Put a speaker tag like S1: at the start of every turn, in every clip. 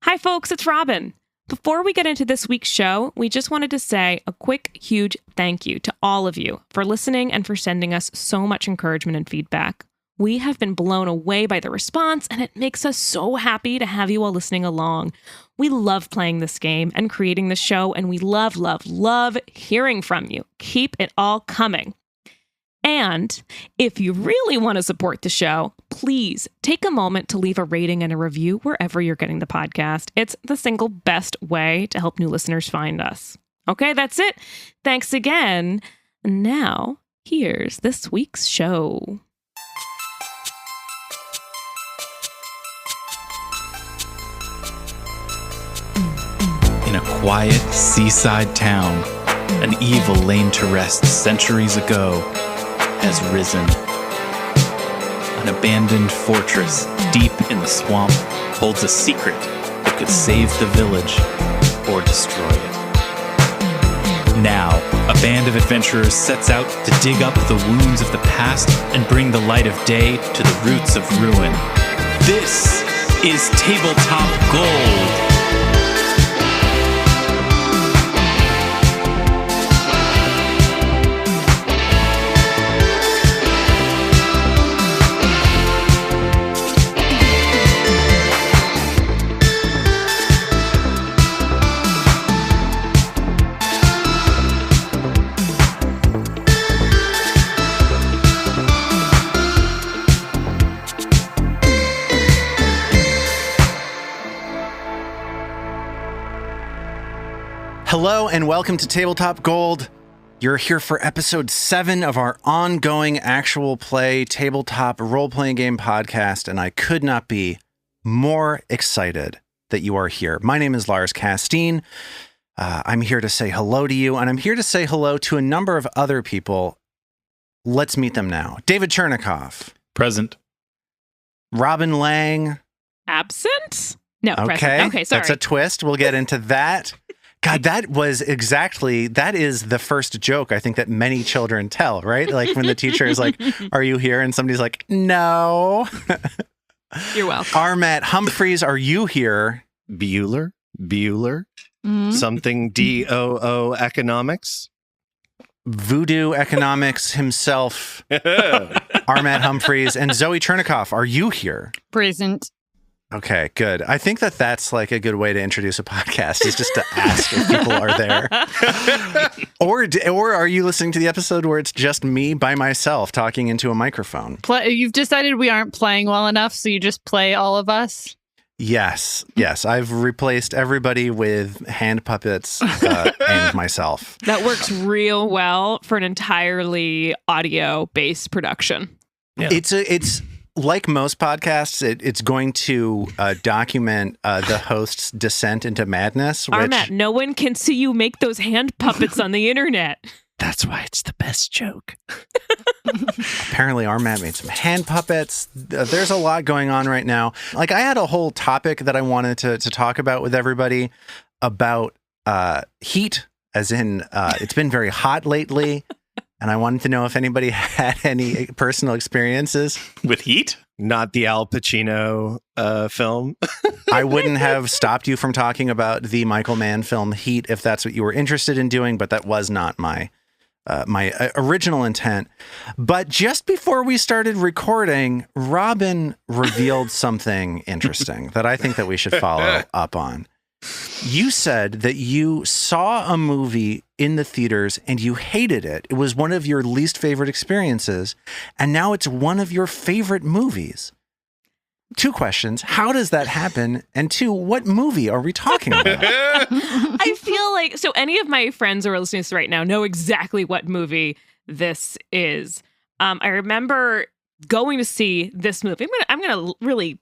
S1: Hi, folks, it's Robin. Before we get into this week's show, we just wanted to say a quick, huge thank you to all of you for listening and for sending us so much encouragement and feedback. We have been blown away by the response, and it makes us so happy to have you all listening along. We love playing this game and creating this show, and we love, love, love hearing from you. Keep it all coming. And if you really want to support the show, please take a moment to leave a rating and a review wherever you're getting the podcast. It's the single best way to help new listeners find us. Okay, that's it. Thanks again. Now, here's this week's show.
S2: In a quiet seaside town, an evil laid to rest centuries ago has risen. An abandoned fortress deep in the swamp holds a secret that could save the village or destroy it. Now, a band of adventurers sets out to dig up the wounds of the past and bring the light of day to the roots of ruin. This is Tabletop Gold.
S3: Hello and welcome to Tabletop Gold. You're here for episode 7 of our ongoing actual play tabletop role-playing game podcast, and I could not be more excited that you are here. My name is Lars Casteen. I'm here to say hello to you, and I'm here to say hello to a number of other people. Let's meet them now. David Chernicoff.
S2: Present.
S3: Robin Lange.
S1: Absent? No,
S3: Okay.
S1: present. Okay, sorry.
S3: That's a twist. We'll get into that. God, that is the first joke I think that many children tell, right? Like when the teacher is like, are you here? And somebody's like, no.
S1: You're welcome.
S3: Armat Humphreys, are you here?
S4: Bueller, something DOO economics.
S3: Voodoo economics himself, Armat Humphreys, and Zoe Chernicoff, are you here?
S5: Present.
S3: Okay, good. I think that's like a good way to introduce a podcast is just to ask if people are there. Or are you listening to the episode where it's just me by myself talking into a microphone?
S5: You've decided we aren't playing well enough, so you just play all of us?
S3: Yes. I've replaced everybody with hand puppets and myself.
S1: That works real well for an entirely audio-based production.
S2: Yeah.
S3: It's like most podcasts, it's going to document the host's descent into madness.
S1: Armat, no one can see you make those hand puppets on the internet.
S4: That's why it's the best joke.
S3: Apparently, Armat made some hand puppets. There's a lot going on right now. Like, I had a whole topic that I wanted to talk about with everybody about heat, as in it's been very hot lately. And I wanted to know if anybody had any personal experiences.
S2: With heat?
S4: Not the Al Pacino film.
S3: I wouldn't have stopped you from talking about the Michael Mann film Heat if that's what you were interested in doing, but that was not my original intent. But just before we started recording, Robin revealed something interesting that I think that we should follow up on. You said that you saw a movie in the theaters and you hated it. It was one of your least favorite experiences, and now it's one of your favorite movies. 2 questions. How does that happen? And 2, what movie are we talking about?
S1: I feel like, so any of my friends who are listening to this right now know exactly what movie this is. I remember going to see this movie. I'm gonna really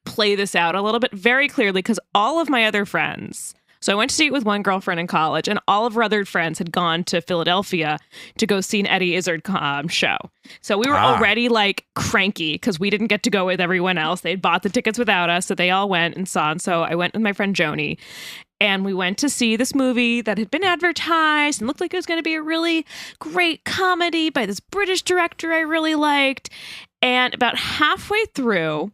S1: play this out a little bit very clearly because all of my other friends, so I went to see it with one girlfriend in college, and all of her other friends had gone to Philadelphia to go see an Eddie Izzard show. So we were already like cranky because we didn't get to go with everyone else. They'd bought the tickets without us, so they all went and saw. And so I went with my friend Joni, and we went to see this movie that had been advertised and looked like it was going to be a really great comedy by this British director I really liked. And about halfway through,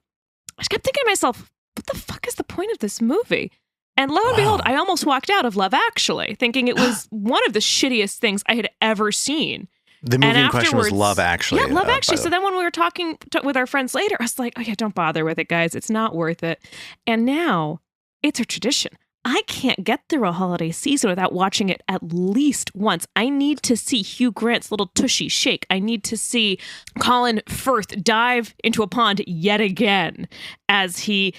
S1: I just kept thinking to myself, what the fuck is the point of this movie? And lo and behold, I almost walked out of Love Actually, thinking it was one of the shittiest things I had ever seen.
S3: The movie in question was Love Actually.
S1: Yeah, Love Actually. So then when we were talking with our friends later, I was like, oh yeah, don't bother with it, guys. It's not worth it. And now it's a tradition. I can't get through a holiday season without watching it at least once. I need to see Hugh Grant's little tushy shake. I need to see Colin Firth dive into a pond yet again as he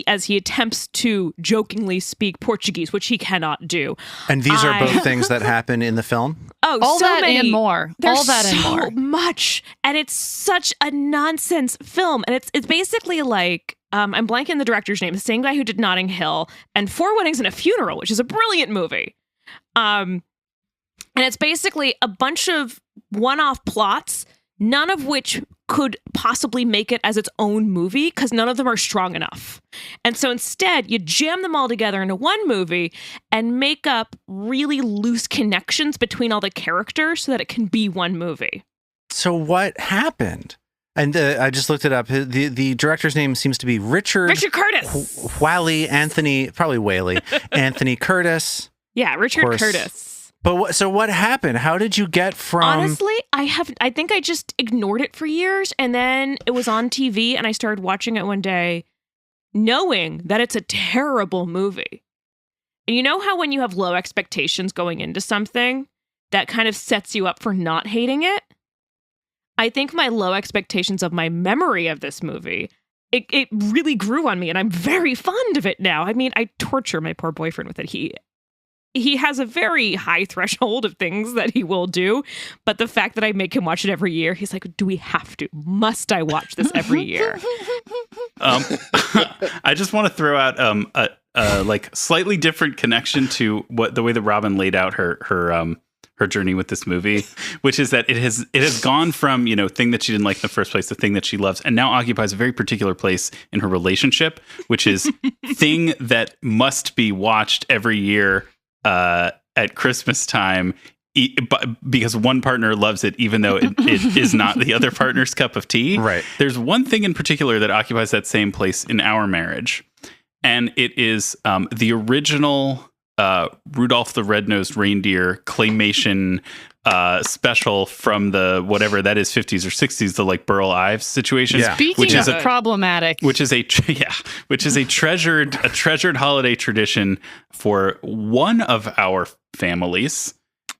S1: attempts to jokingly speak Portuguese, which he cannot do.
S3: And these are both things that happen in the film?
S1: Oh,
S5: all
S1: so
S5: that
S1: many.
S5: and more.
S1: There's
S5: All that and
S1: so
S5: more.
S1: much. And it's such a nonsense film. And it's basically like, I'm blanking the director's name, the same guy who did Notting Hill and 4 Weddings and a Funeral, which is a brilliant movie. And it's basically a bunch of one-off plots, none of which could possibly make it as its own movie because none of them are strong enough. And so instead, you jam them all together into one movie and make up really loose connections between all the characters so that it can be one movie.
S3: So what happened? And I just looked it up. The director's name seems to be Richard
S1: Curtis.
S3: Anthony Curtis.
S1: Yeah, Richard Curtis.
S3: But so what happened? How did you get from?
S1: Honestly, I think I just ignored it for years, and then it was on TV, and I started watching it one day, knowing that it's a terrible movie. And you know how when you have low expectations going into something, that kind of sets you up for not hating it? I think my low expectations of my memory of this movie, it really grew on me, and I'm very fond of it now. I mean, I torture my poor boyfriend with it. He has a very high threshold of things that he will do, but the fact that I make him watch it every year, he's like, do we have to? Must I watch this every year?
S2: I just want to throw out a like slightly different connection to the way that Robin laid out her journey with this movie, which is that it has gone from, thing that she didn't like in the first place, the thing that she loves, and now occupies a very particular place in her relationship, which is thing that must be watched every year at Christmas time, because one partner loves it, even though it is not the other partner's cup of tea.
S3: Right.
S2: There's one thing in particular that occupies that same place in our marriage, and it is the original Rudolph the Red-Nosed Reindeer claymation special from the whatever that is, 50s or 60s, the like Burl Ives situation.
S3: Yeah.
S5: Speaking of problematic,
S2: which is a treasured holiday tradition for one of our families,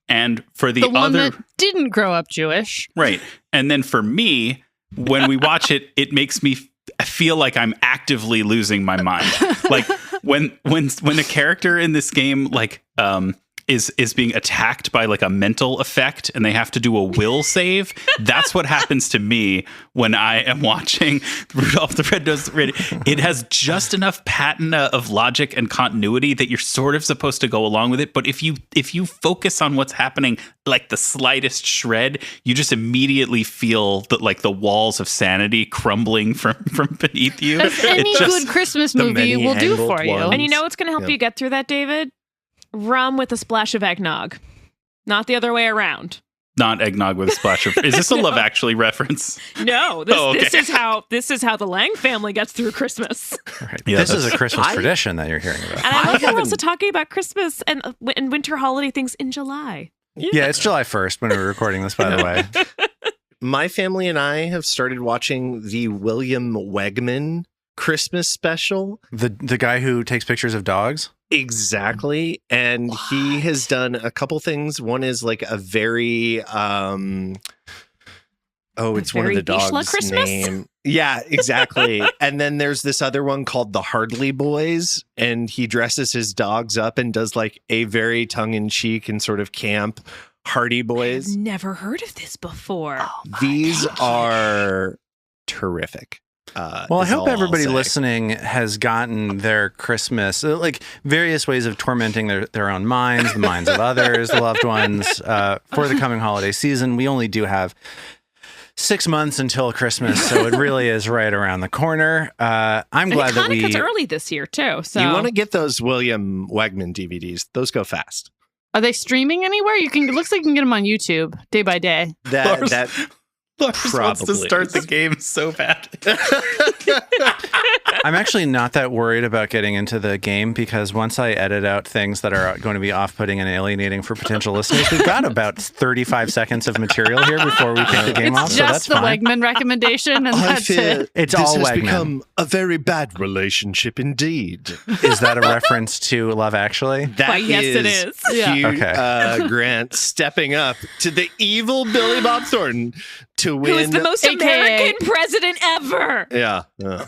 S2: and for the
S5: one
S2: other
S5: that didn't grow up Jewish,
S2: right? And then for me, when we watch it, it makes me feel like I'm actively losing my mind. Like when a character in this game like is being attacked by like a mental effect and they have to do a will save, that's what happens to me when I am watching Rudolph the Red-Nosed Reindeer. It has just enough patina of logic and continuity that you're sort of supposed to go along with it, but if you focus on what's happening like the slightest shred, you just immediately feel that like the walls of sanity crumbling from beneath you.
S5: As any good Christmas movie will do for you.
S1: And you know what's going to help you get through that, David? Rum with a splash of eggnog, not the other way around.
S2: Not eggnog with a splash of. Is this a Love Actually reference?
S1: No, this is how the Lange family gets through Christmas.
S3: Right. Yeah, this is a Christmas tradition that you're hearing about.
S1: And I love that we're also talking about Christmas and winter holiday things in July.
S3: Yeah, it's July 1st when we're recording this, by the way.
S4: My family and I have started watching the William Wegman Christmas special.
S3: The guy who takes pictures of dogs?
S4: Exactly. And he has done a couple things. One is like a very it's one of the dogs' name. Yeah, exactly. And then there's this other one called the Hardley Boys, and he dresses his dogs up and does like a very tongue-in-cheek and sort of camp Hardy Boys.
S1: I've never heard of this before.
S4: These are terrific.
S3: Well, I hope everybody listening has gotten their Christmas, like various ways of tormenting their own minds, the minds of others, the loved ones, for the coming holiday season. We only do have 6 months until Christmas, so it really is right around the corner. I'm glad that
S1: Hanukkah's early this year too. So
S4: you want to get those William Wegman DVDs; those go fast.
S5: Are they streaming anywhere? It looks like you can get them on YouTube day by day.
S2: Lars wants to start the game so bad.
S3: I'm actually not that worried about getting into the game because once I edit out things that are going to be off-putting and alienating for potential listeners, we've got about 35 seconds of material here before we kick the game off, so that's
S5: just the
S3: fine.
S5: Wegman recommendation, and that's it.
S3: It's all
S4: This has
S3: Wegman.
S4: become a very bad relationship indeed.
S3: Is that a reference to Love Actually?
S1: Why, yes, it is.
S5: Yeah.
S4: Hugh
S3: Okay.
S4: Grant stepping up to the evil Billy Bob Thornton to win.
S1: Who is the most
S5: AKA
S1: American president ever?
S4: Yeah.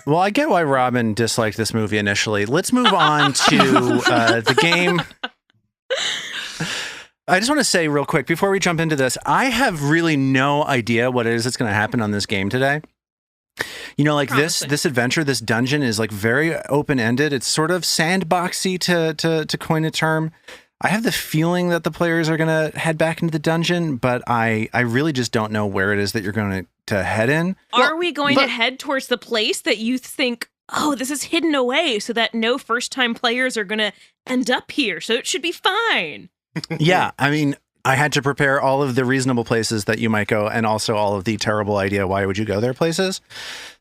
S3: Well, I get why Robin disliked this movie initially. Let's move on to the game. I just want to say real quick before we jump into this, I have really no idea what it is that's going to happen on this game today. You know, like this adventure, this dungeon is like very open-ended. It's sort of sandboxy to coin a term. I have the feeling that the players are going to head back into the dungeon, but I really just don't know where it is that you're going to head in.
S1: Are we going to head towards the place that you think, oh, this is hidden away so that no first-time players are going to end up here, so it should be fine?
S3: Yeah, I mean, I had to prepare all of the reasonable places that you might go and also all of the terrible idea why would you go there places.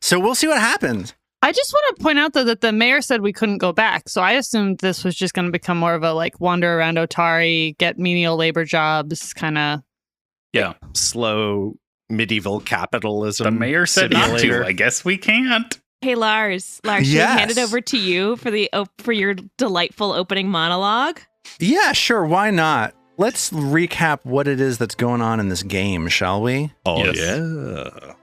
S3: So we'll see what happens.
S5: I just want to point out, though, that the mayor said we couldn't go back. So I assumed this was just going to become more of a, like, wander around Otari, get menial labor jobs, kind of.
S2: Yeah.
S4: Slow medieval capitalism.
S2: The mayor said not
S4: simulator.
S2: to. I guess we can't.
S1: Hey, Lars, should we hand it over to you for your delightful opening monologue?
S3: Yeah, sure. Why not? Let's recap what it is that's going on in this game, shall we?
S4: Oh,
S2: Yes.
S4: yeah.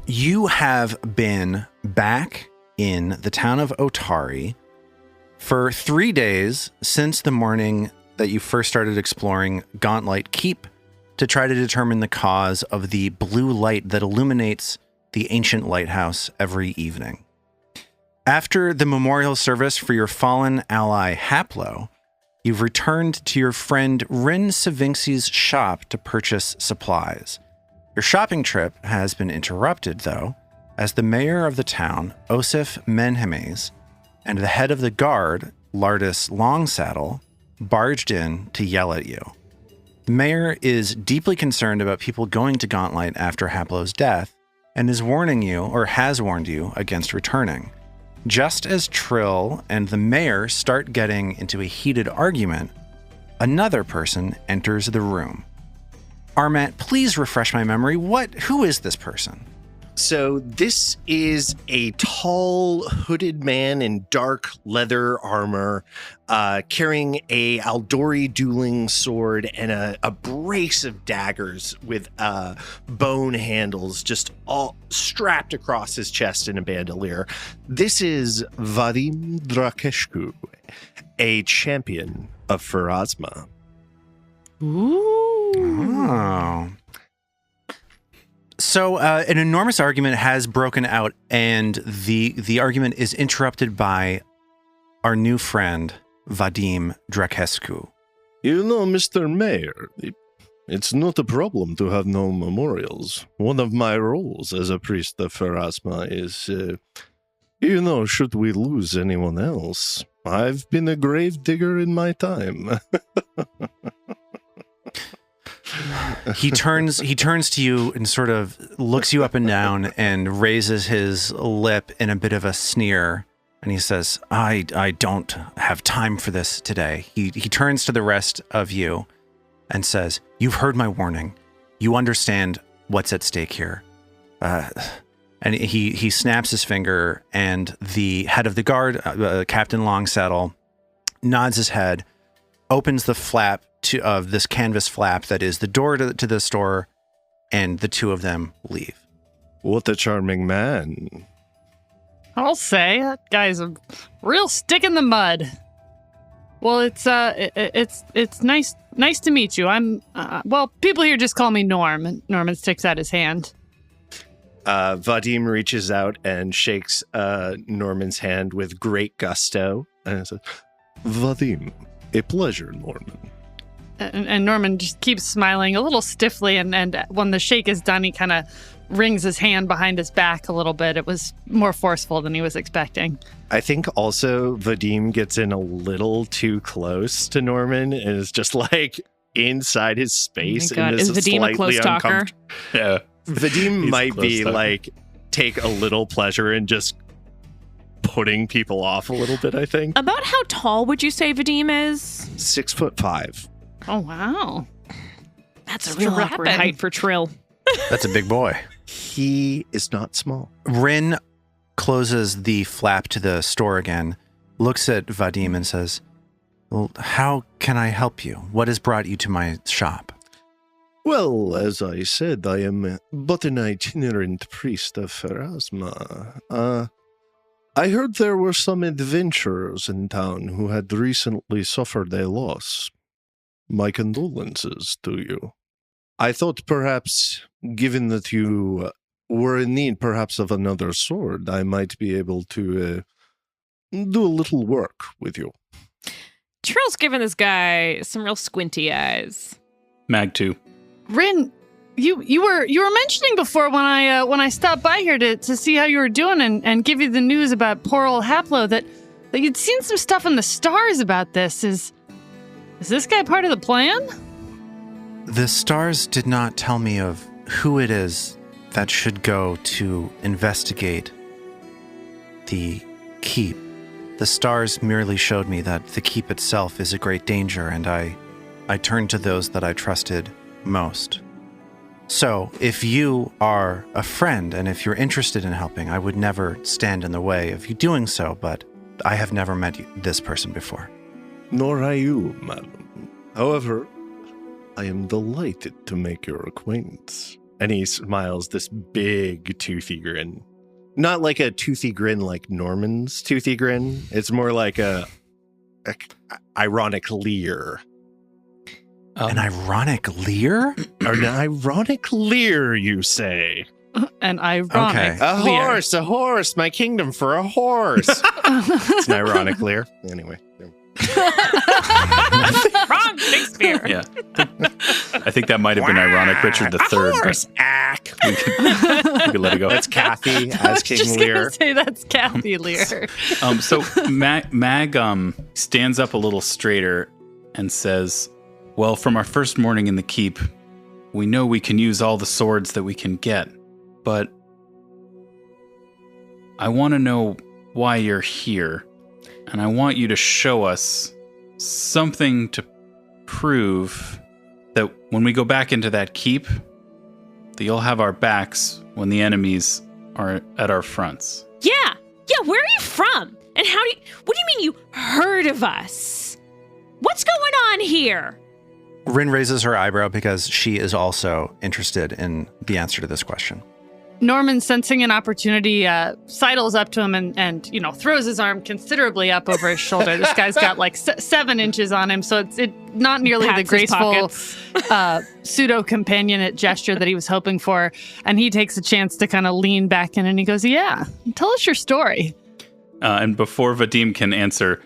S3: You have been back in the town of Otari for 3 days since the morning that you first started exploring Gauntlet Keep to try to determine the cause of the blue light that illuminates the ancient lighthouse every evening. After the memorial service for your fallen ally Haplo, you've returned to your friend Rin Savinxi's shop to purchase supplies. Your shopping trip has been interrupted, though, as the mayor of the town, Osif Menhemes, and the head of the guard, Lardis Longsaddle, barged in to yell at you. The mayor is deeply concerned about people going to Gauntlet after Haplo's death and is warning you, or has warned you, against returning. Just as Trill and the mayor start getting into a heated argument, another person enters the room. Armat, please refresh my memory. Who is this person?
S4: So this is a tall, hooded man in dark leather armor, carrying a Aldori dueling sword and a brace of daggers with bone handles just all strapped across his chest in a bandolier. This is Vadim Drakeshku, a champion of Pharasma.
S3: Oh. So an enormous argument has broken out, and the argument is interrupted by our new friend, Vadim Drakescu.
S6: You know, Mr. Mayor, it's not a problem to have no memorials. One of my roles as a priest of Pharasma is, should we lose anyone else, I've been a grave digger in my time.
S3: He turns to you and sort of looks you up and down and raises his lip in a bit of a sneer. And he says, I don't have time for this today. He turns to the rest of you and says, you've heard my warning. You understand what's at stake here. And he snaps his finger, and the head of the guard, Captain Longsaddle, nods his head, opens the flap of this canvas flap that is the door to the store, and the two of them leave.
S6: What a charming man.
S5: I'll say that guy's a real stick in the mud. Well, it's nice to meet you. I'm people here just call me Norm. And Norman sticks out his hand.
S4: Vadim reaches out and shakes Norman's hand with great gusto and says,
S6: Vadim, a pleasure, Norman.
S5: And Norman just keeps smiling a little stiffly, and when the shake is done, he kind of rings his hand behind his back a little bit. It was more forceful than he was expecting.
S4: I think also Vadim gets in a little too close to Norman and is just like inside his space.
S1: Oh my God.
S4: And
S1: Is Vadim a close talker?
S2: Yeah.
S4: Vadim might be
S2: close,
S4: like take a little pleasure in just putting people off a little bit, I think.
S1: About how tall would you say Vadim is?
S4: 6'5".
S5: Oh, wow.
S1: That's a real awkward height for Trill.
S3: That's a big boy.
S4: He is not small.
S3: Rin closes the flap to the store again, looks at Vadim and says, well, how can I help you? What has brought you to my shop?
S6: Well, as I said, I am but an itinerant priest of Pharasma. I heard there were some adventurers in town who had recently suffered a loss. My condolences to you. I thought perhaps, given that you were in need perhaps of another sword, I might be able to do a little work with you.
S1: Trill's giving this guy some real squinty eyes.
S2: Mag 2.
S5: Rin, you were mentioning before when I stopped by here to see how you were doing and give you the news about poor old Haplo that you'd seen some stuff in the stars about this. Is this guy part of the plan?
S3: The stars did not tell me of who it is that should go to investigate the keep. The stars merely showed me that the keep itself is a great danger, and I turned to those that I trusted most. So, if you are a friend and if you're interested in helping, I would never stand in the way of you doing so, but I have never met this person before.
S6: Nor are you, madam. However, I am delighted to make your acquaintance.
S4: And he smiles this big toothy grin. Not like a toothy grin like Norman's toothy grin. It's more like a ironic leer.
S3: An ironic leer?
S4: An ironic leer, you say?
S5: An ironic
S3: Okay.
S5: leer.
S4: A horse, my kingdom for a horse. It's an ironic leer. Anyway.
S1: Wrong Shakespeare.
S2: Yeah. I think that might have been ironic Richard III.
S4: Horse ack.
S2: We could let it go.
S4: That's Kathy
S5: I was
S4: as King
S5: just
S4: Lear.
S5: gonna say that's Kathy Lear.
S2: So Mag stands up a little straighter and says, well, from our first morning in the keep, we know we can use all the swords that we can get, but I want to know why you're here, and I want you to show us something to prove that when we go back into that keep, that you'll have our backs when the enemies are at our fronts.
S1: Yeah, where are you from? And what do you mean you heard of us? What's going on here?
S3: Rin raises her eyebrow because she is also interested in the answer to this question.
S5: Norman, sensing an opportunity, sidles up to him and throws his arm considerably up over his shoulder. This guy's got like 7 inches on him, so it's not nearly
S1: Pats
S5: the graceful
S1: his
S5: pseudo-companionate gesture that he was hoping for. And he takes a chance to kind of lean back in and he goes, yeah, tell us your story.
S2: And before Vadim can answer,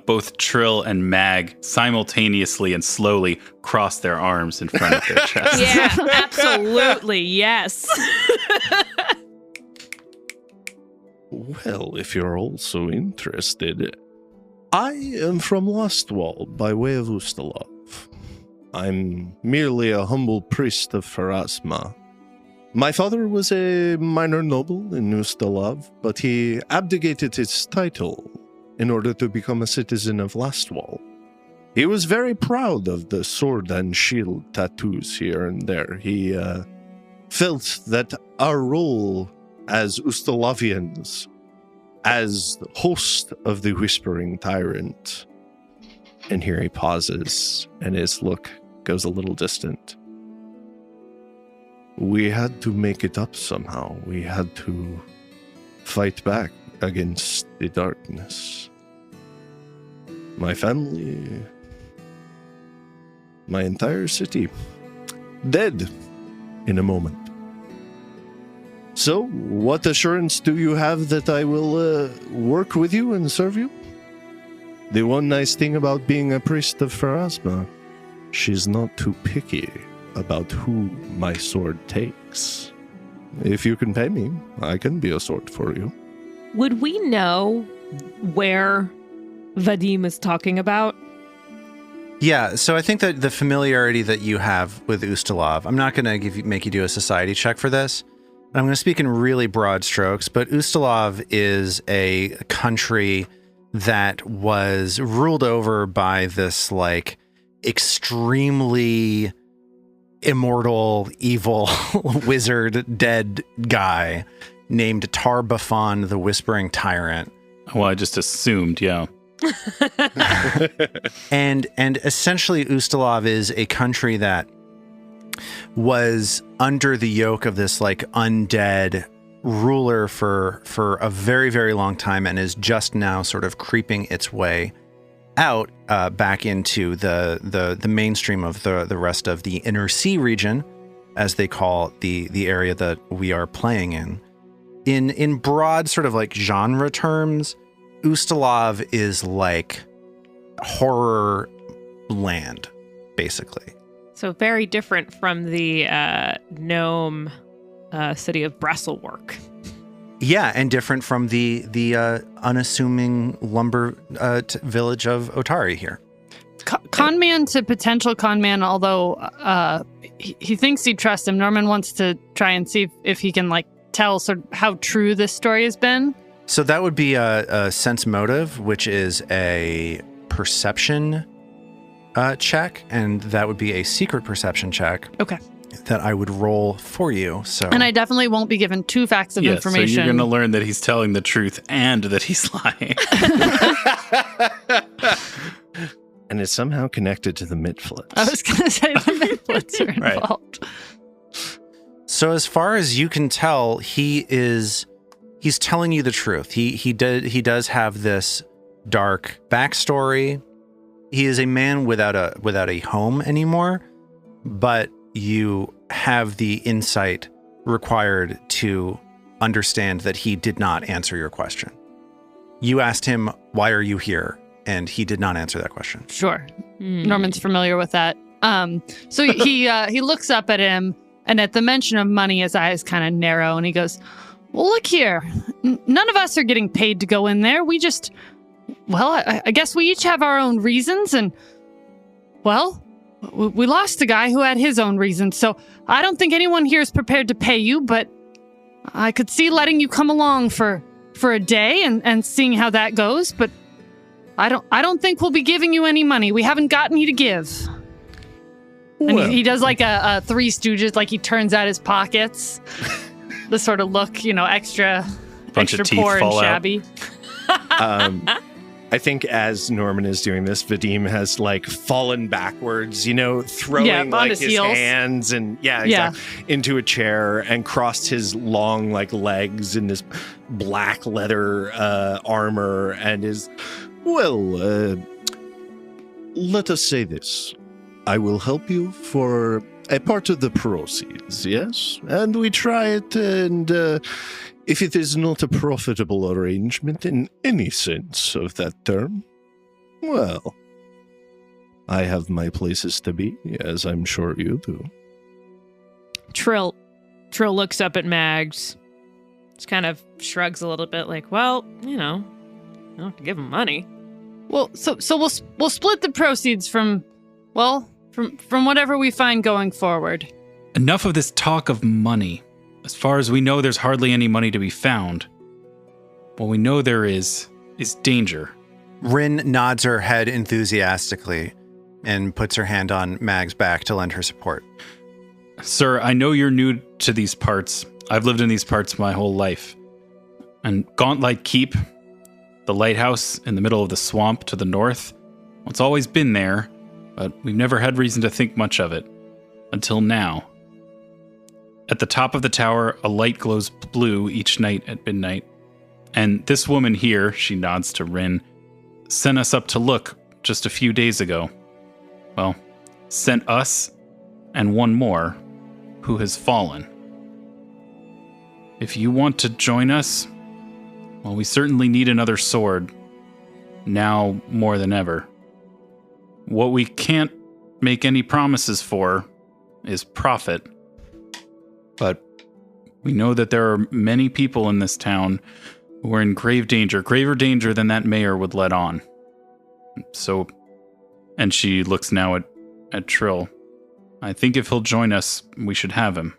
S2: both Trill and Mag simultaneously and slowly cross their arms in front of their chests.
S1: Yeah, absolutely, yes.
S6: Well, if you're also interested, I am from Lostwall by way of Ustalov. I'm merely a humble priest of Pharasma. My father was a minor noble in Ustalov, but he abdicated his title in order to become a citizen of Lastwall. He was very proud of the sword and shield tattoos here and there. He felt that our role as Ustalavians, as host of the Whispering Tyrant, and here he pauses and his look goes a little distant. We had to make it up somehow. We had to fight back against the darkness. My family, my entire city, dead in a moment. So, what assurance do you have that I will work with you and serve you? The one nice thing about being a priest of Pharasma, she's not too picky about who my sword takes. If you can pay me, I can be a sword for you.
S1: Would we know where Vadim is talking about?
S3: Yeah, so I think that the familiarity that you have with Ustalov, I'm not going to make you do a society check for this. I'm going to speak in really broad strokes, but Ustalov is a country that was ruled over by this like extremely immortal, evil wizard dead guy named Tarbafon the Whispering Tyrant.
S2: Well, I just assumed, yeah.
S3: and essentially Ustalov is a country that was under the yoke of this like undead ruler for a very, very long time and is just now sort of creeping its way out back into the mainstream of the rest of the Inner Sea region, as they call the area that we are playing in. In broad sort of like genre terms, Ustalov is like horror land, basically.
S1: So very different from the gnome city of Bresselwerk.
S3: Yeah, and different from the unassuming lumber village of Otari here.
S5: Conman to potential conman, although he thinks he'd trust him. Norman wants to try and see if he can like tell sort of how true this story has been.
S3: So that would be a sense motive, which is a perception check, and that would be a secret perception check.
S5: Okay.
S3: That I would roll for you. So,
S5: and I definitely won't be given 2 facts of information.
S2: So you're going to learn that he's telling the truth and that he's lying.
S4: And it's somehow connected to the Mitflits.
S5: I was going to say the Mitflits are involved.
S3: So as far as you can tell, he's telling you the truth. He does have this dark backstory. He is a man without a home anymore, but you have the insight required to understand that he did not answer your question. You asked him, "Why are you here?" And he did not answer that question.
S5: Sure. Norman's familiar with that. So he looks up at him, and at the mention of money, his eyes kind of narrow, and he goes, "Well, look here. None of us are getting paid to go in there. We just, well, I guess we each have our own reasons, and, well, we lost a guy who had his own reasons, so I don't think anyone here is prepared to pay you, but I could see letting you come along for a day and seeing how that goes, but I don't think we'll be giving you any money. We haven't got any to give." And he does like a Three Stooges, like he turns out his pockets. The sort of look, extra poor and shabby.
S4: I think as Norman is doing this, Vadim has like fallen backwards, throwing like his
S5: heels.
S4: hands and into a chair and crossed his long like legs in this black leather armor and is,
S6: let us say this. I will help you for a part of the proceeds, yes? And we try it, and if it is not a profitable arrangement in any sense of that term, well, I have my places to be, as I'm sure you do.
S1: Trill looks up at Mags, just kind of shrugs a little bit like, well, I don't have to give him money.
S5: Well, so we'll split the proceeds from whatever we find going forward.
S2: Enough of this talk of money. As far as we know, there's hardly any money to be found. What we know there is danger.
S3: Rin nods her head enthusiastically and puts her hand on Mag's back to lend her support.
S2: Sir, I know you're new to these parts. I've lived in these parts my whole life. And Gauntlight Keep, the lighthouse in the middle of the swamp to the north, well, it's always been there, but we've never had reason to think much of it. Until now. At the top of the tower, a light glows blue each night at midnight. And this woman here, she nods to Rin, sent us up to look just a few days ago. Well, sent us and one more who has fallen. If you want to join us, well, we certainly need another sword. Now more than ever. What we can't make any promises for is profit. But we know that there are many people in this town who are in grave danger, graver danger than that mayor would let on. So And she looks now at Trill. I think if he'll join us, we should have him.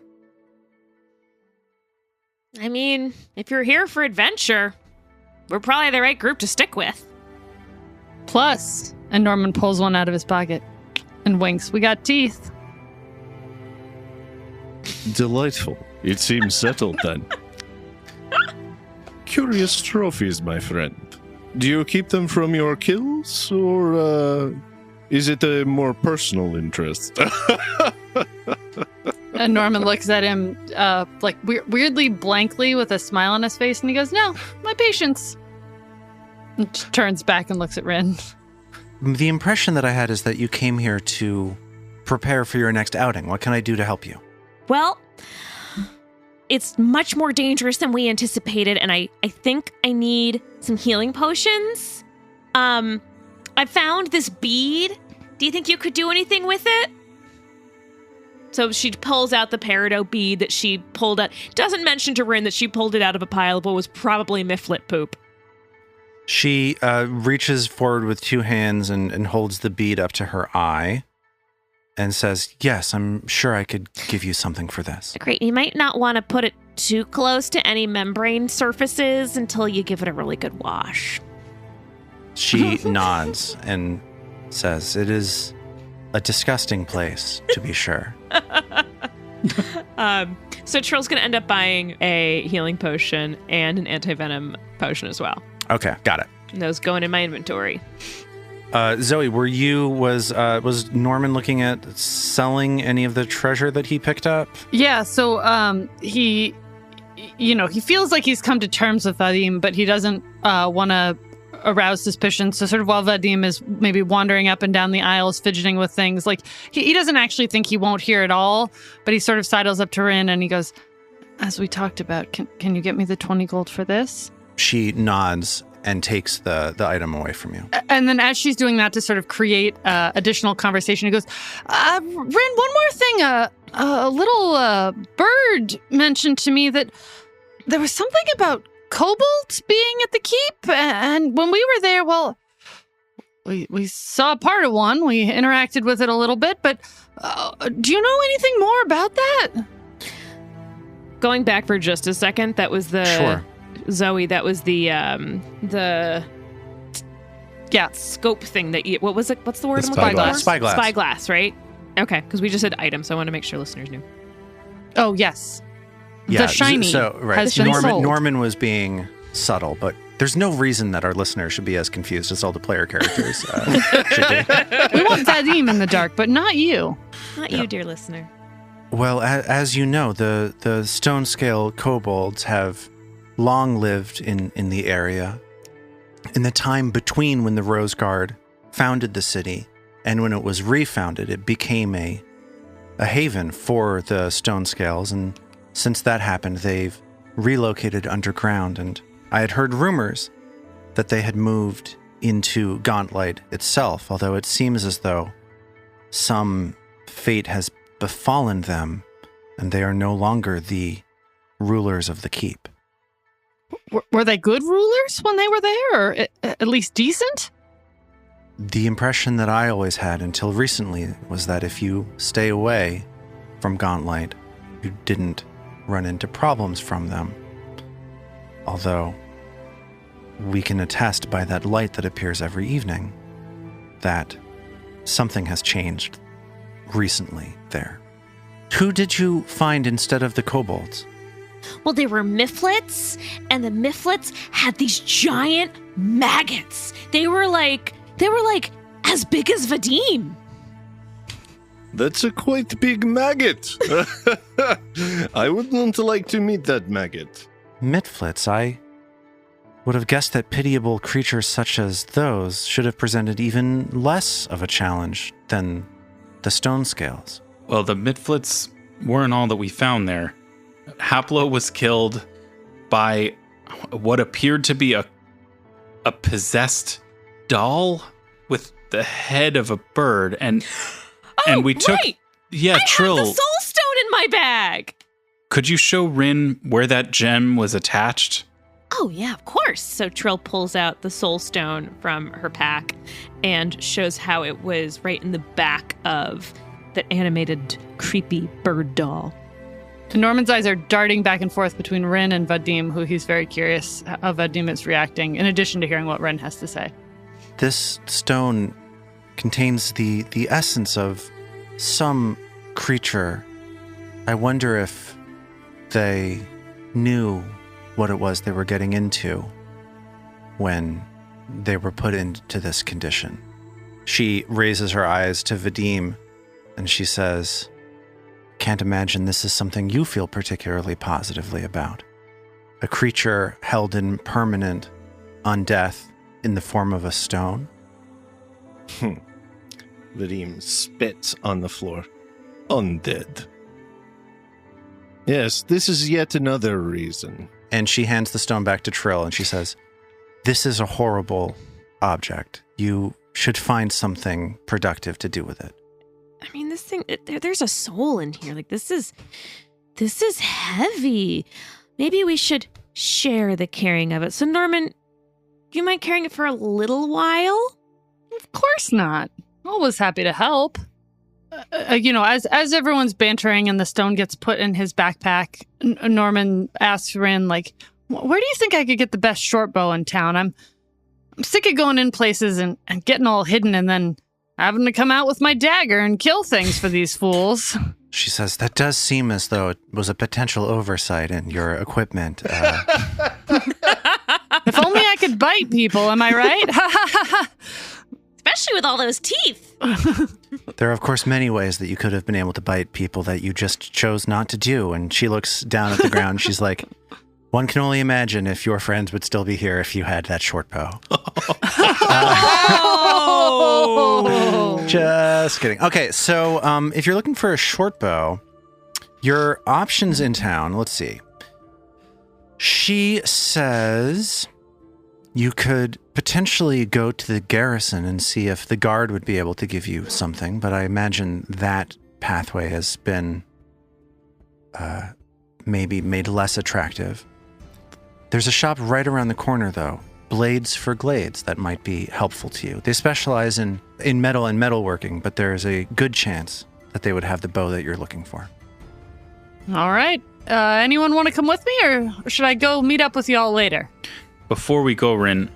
S1: I mean, if you're here for adventure, we're probably the right group to stick with.
S5: Plus, and Norman pulls one out of his pocket and winks, we got teeth.
S6: Delightful. It seems settled then. Curious trophies, my friend. Do you keep them from your kills, or is it a more personal interest?
S5: And Norman looks at him weirdly blankly with a smile on his face, and he goes, "No, my patience." And turns back and looks at Rin.
S3: The impression that I had is that you came here to prepare for your next outing. What can I do to help you?
S1: Well, it's much more dangerous than we anticipated, and I think I need some healing potions. I found this bead. Do you think you could do anything with it? So she pulls out the peridot bead that she pulled out. Doesn't mention to Rin that she pulled it out of a pile of what was probably Mifflet poop.
S3: She reaches forward with two hands and holds the bead up to her eye and says, "Yes, I'm sure I could give you something for this."
S1: Great. You might not want to put it too close to any membrane surfaces until you give it a really good wash.
S3: She nods and says, "It is a disgusting place, to be sure."
S1: So Trill's going to end up buying a healing potion and an anti-venom potion as well.
S3: Okay, got it.
S1: And those going in my inventory.
S3: Zoe, was Norman looking at selling any of the treasure that he picked up?
S5: Yeah, so he feels like he's come to terms with Vadim, but he doesn't want to arouse suspicion. So sort of while Vadim is maybe wandering up and down the aisles, fidgeting with things, like he doesn't actually think he won't hear it all, but he sort of sidles up to Rin and he goes, "As we talked about, can you get me the 20 gold for this?" She
S3: nods and takes the item away from you.
S5: And then as she's doing that to sort of create additional conversation, he goes, "Rin, one more thing. A little bird mentioned to me that there was something about kobolds being at the keep, and when we were there, well, we saw part of one. We interacted with it a little bit, but do you know anything more about that?"
S1: Going back for just a second, that was the...
S3: Sure.
S1: Zoe, that was the scope thing that you... What was it? What's the word?
S3: Spyglass.
S1: Spyglass, right? Okay, because we just said item, so I want to make sure listeners knew.
S5: Oh, yes.
S3: Yeah,
S5: the shiny has been sold.
S3: Norman was being subtle, but there's no reason that our listeners should be as confused as all the player characters should be.
S5: We want Vadim in the dark, but not you.
S1: Not you, dear listener.
S3: Well, as you know, the stone scale kobolds have long lived in the area. In the time between when the Rose Guard founded the city and when it was refounded, it became a haven for the stone scales, and since that happened, they've relocated underground, and I had heard rumors that they had moved into Gauntlight itself, although it seems as though some fate has befallen them, and they are no longer the rulers of the keep.
S5: Were they good rulers when they were there, or at least decent?
S3: The impression that I always had until recently was that if you stay away from Gauntlight, you didn't run into problems from them. Although, we can attest by that light that appears every evening that something has changed recently there. Who did you find instead of the kobolds?
S1: Well, they were Mifflets, and the Mifflets had these giant maggots. They were like as big as Vadim.
S6: That's a quite big maggot. I wouldn't like to meet that maggot.
S3: Mifflets, I would have guessed that pitiable creatures such as those should have presented even less of a challenge than the stone scales.
S2: Well, the Mifflets weren't all that we found there. Haplo was killed by what appeared to be a possessed doll with the head of a bird, and we took
S1: I
S2: Trill.
S1: have the soul stone in my bag.
S2: Could you show Rin where that gem was attached?
S1: Oh, yeah, of course. So Trill pulls out the soul stone from her pack and shows how it was right in the back of that animated, creepy bird doll.
S5: Norman's eyes are darting back and forth between Rin and Vadim, who he's very curious how Vadim is reacting, in addition to hearing what Rin has to say.
S3: This stone contains the essence of some creature. I wonder if they knew what it was they were getting into when they were put into this condition. She raises her eyes to Vadim and she says, "Can't imagine this is something you feel particularly positively about. A creature held in permanent undeath in the form of a stone."
S6: Vadim spits on the floor. Undead. Yes, this is yet another reason.
S3: And she hands the stone back to Trill and she says, "This is a horrible object. You should find something productive to do with it."
S1: I mean, this thing, there's a soul in here. Like, this is heavy. Maybe we should share the carrying of it. So, Norman, do you mind carrying it for a little while?
S5: Of course not. Always happy to help. As everyone's bantering and the stone gets put in his backpack, Norman asks Rin, like, where do you think I could get the best short bow in town? I'm sick of going in places and getting all hidden and then having to come out with my dagger and kill things for these fools.
S3: She says, "That does seem as though it was a potential oversight in your equipment."
S5: If only I could bite people, am I right?
S1: Especially with all those teeth.
S3: There are, of course, many ways that you could have been able to bite people that you just chose not to do. And she looks down at the ground. She's like, "One can only imagine if your friends would still be here if you had that short bow." Just kidding. Okay, so if you're looking for a short bow, your options in town, let's see. She says you could potentially go to the garrison and see if the guard would be able to give you something, but I imagine that pathway has been maybe made less attractive. There's a shop right around the corner, though. Blades for Glades, that might be helpful to you. They specialize in metal and metalworking, but there's a good chance that they would have the bow that you're looking for.
S5: All right. Anyone want to come with me, or should I go meet up with y'all later?
S2: Before we go, Rin,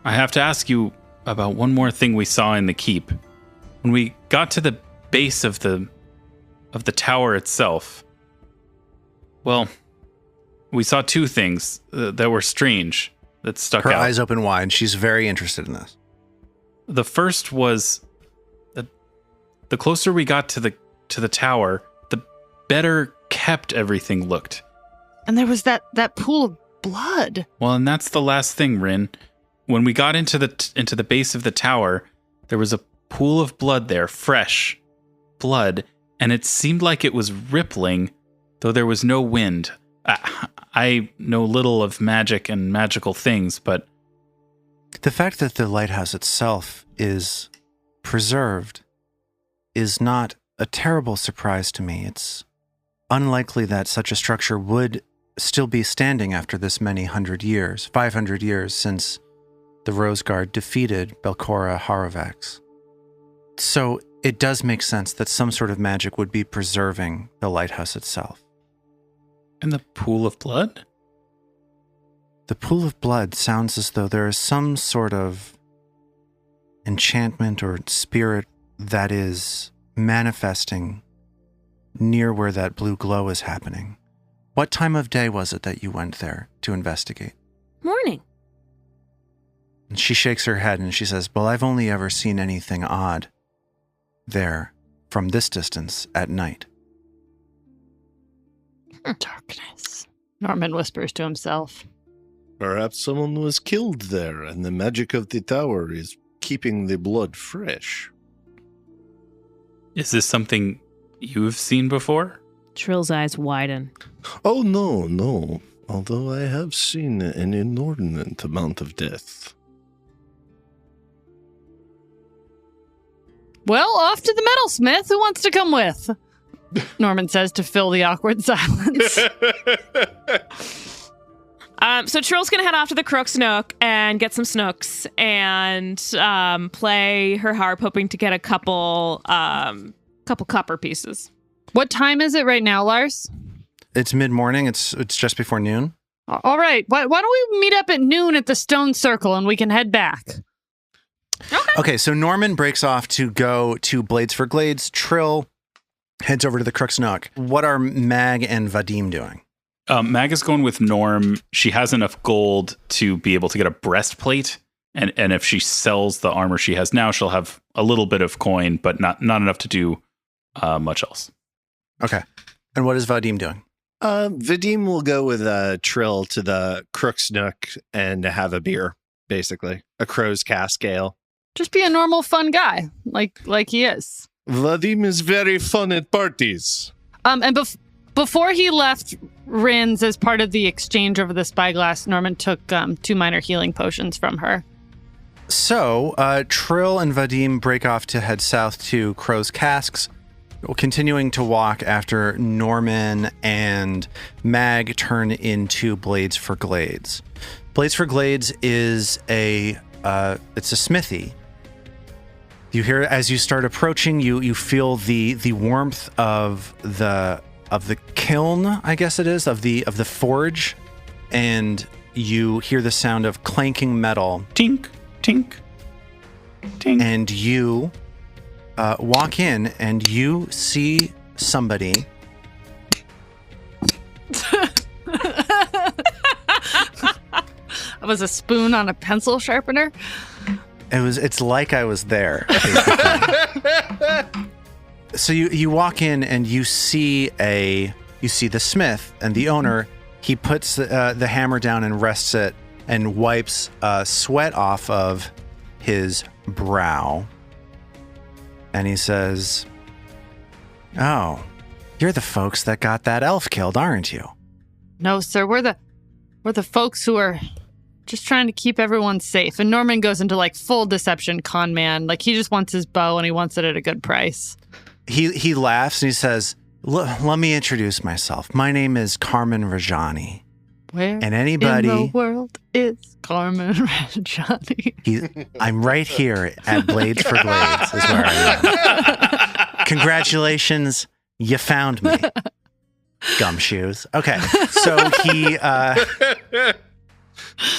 S2: I have to ask you about one more thing we saw in the keep. When we got to the base of the tower itself, well, we saw two things that were strange that stuck out.
S3: Her eyes open wide. She's very interested in this.
S2: The first was that the closer we got to the tower, the better kept everything looked.
S5: And there was that pool of blood.
S2: Well, and that's the last thing, Rin. When we got into the base of the tower, there was a pool of blood there, fresh blood, and it seemed like it was rippling, though there was no wind. I know little of magic and magical things, but
S3: the fact that the lighthouse itself is preserved is not a terrible surprise to me. It's unlikely that such a structure would still be standing after this many 500 years since the Rose Guard defeated Belcora Haravax. So it does make sense that some sort of magic would be preserving the lighthouse itself.
S2: And the pool of blood?
S3: The pool of blood sounds as though there is some sort of enchantment or spirit that is manifesting near where that blue glow is happening. What time of day was it that you went there to investigate?
S1: Morning.
S3: And she shakes her head and she says, "Well, I've only ever seen anything odd there from this distance at night."
S5: Darkness. Norman whispers to himself.
S6: Perhaps someone was killed there, and the magic of the tower is keeping the blood fresh.
S2: Is this something you've seen before?
S1: Trill's eyes widen.
S6: Oh, no. Although I have seen an inordinate amount of death.
S5: Well, off to the metalsmith. Who wants to come with? Norman says to fill the awkward silence.
S1: So Trill's going to head off to the Crook's Nook and get some snooks and play her harp, hoping to get a couple copper pieces.
S5: What time is it right now, Lars?
S3: It's mid-morning. It's just before noon.
S5: All right. Why don't we meet up at noon at the Stone Circle and we can head back?
S3: Okay, so Norman breaks off to go to Blades for Glades. Trill heads over to the Crook's Nook. What are Mag and Vadim doing?
S2: Mag is going with Norm. She has enough gold to be able to get a breastplate. And if she sells the armor she has now, she'll have a little bit of coin, but not enough to do much else.
S3: Okay. And what is Vadim doing?
S4: Vadim will go with Trill to the Crook's Nook and have a beer, basically. A crow's cask ale.
S5: Just be a normal, fun guy, like he is.
S6: Vadim is very fun at parties.
S5: And before he left Rin's as part of the exchange over the spyglass, Norman took 2 minor healing potions from her.
S3: So, Trill and Vadim break off to head south to Crow's Casks, continuing to walk after Norman and Mag turn into Blades for Glades. Blades for Glades is it's a smithy. You hear as you start approaching, you feel the warmth of the kiln, I guess it is, of the forge, and you hear the sound of clanking metal.
S2: Tink, tink, tink.
S3: And you walk in and you see somebody.
S5: That was a spoon on a pencil sharpener.
S3: It's like I was there. So you walk in and you see the smith and the owner. He puts the hammer down and rests it and wipes sweat off of his brow. And he says, "Oh, you're the folks that got that elf killed, aren't you?"
S5: No, sir. We're the folks who are just trying to keep everyone safe. And Norman goes into like full deception con man. Like he just wants his bow and he wants it at a good price.
S3: He laughs and he says, "Let me introduce myself. My name is Carmen Rajani.
S5: Where
S3: and anybody
S5: in the world is Carmen Rajani?"
S3: I'm right here at Blades for Glades is where I am. Congratulations, you found me. Gumshoes. Okay, so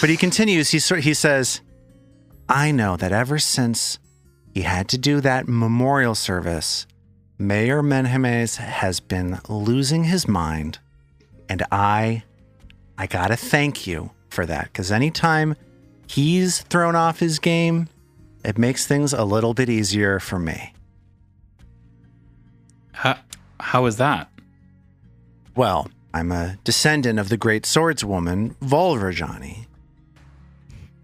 S3: but he continues. He says, "I know that ever since he had to do that memorial service, Mayor Menhemes has been losing his mind, and I gotta thank you for that, because anytime he's thrown off his game, it makes things a little bit easier for me."
S2: How is that?
S3: Well, I'm a descendant of the great swordswoman, Volrajani.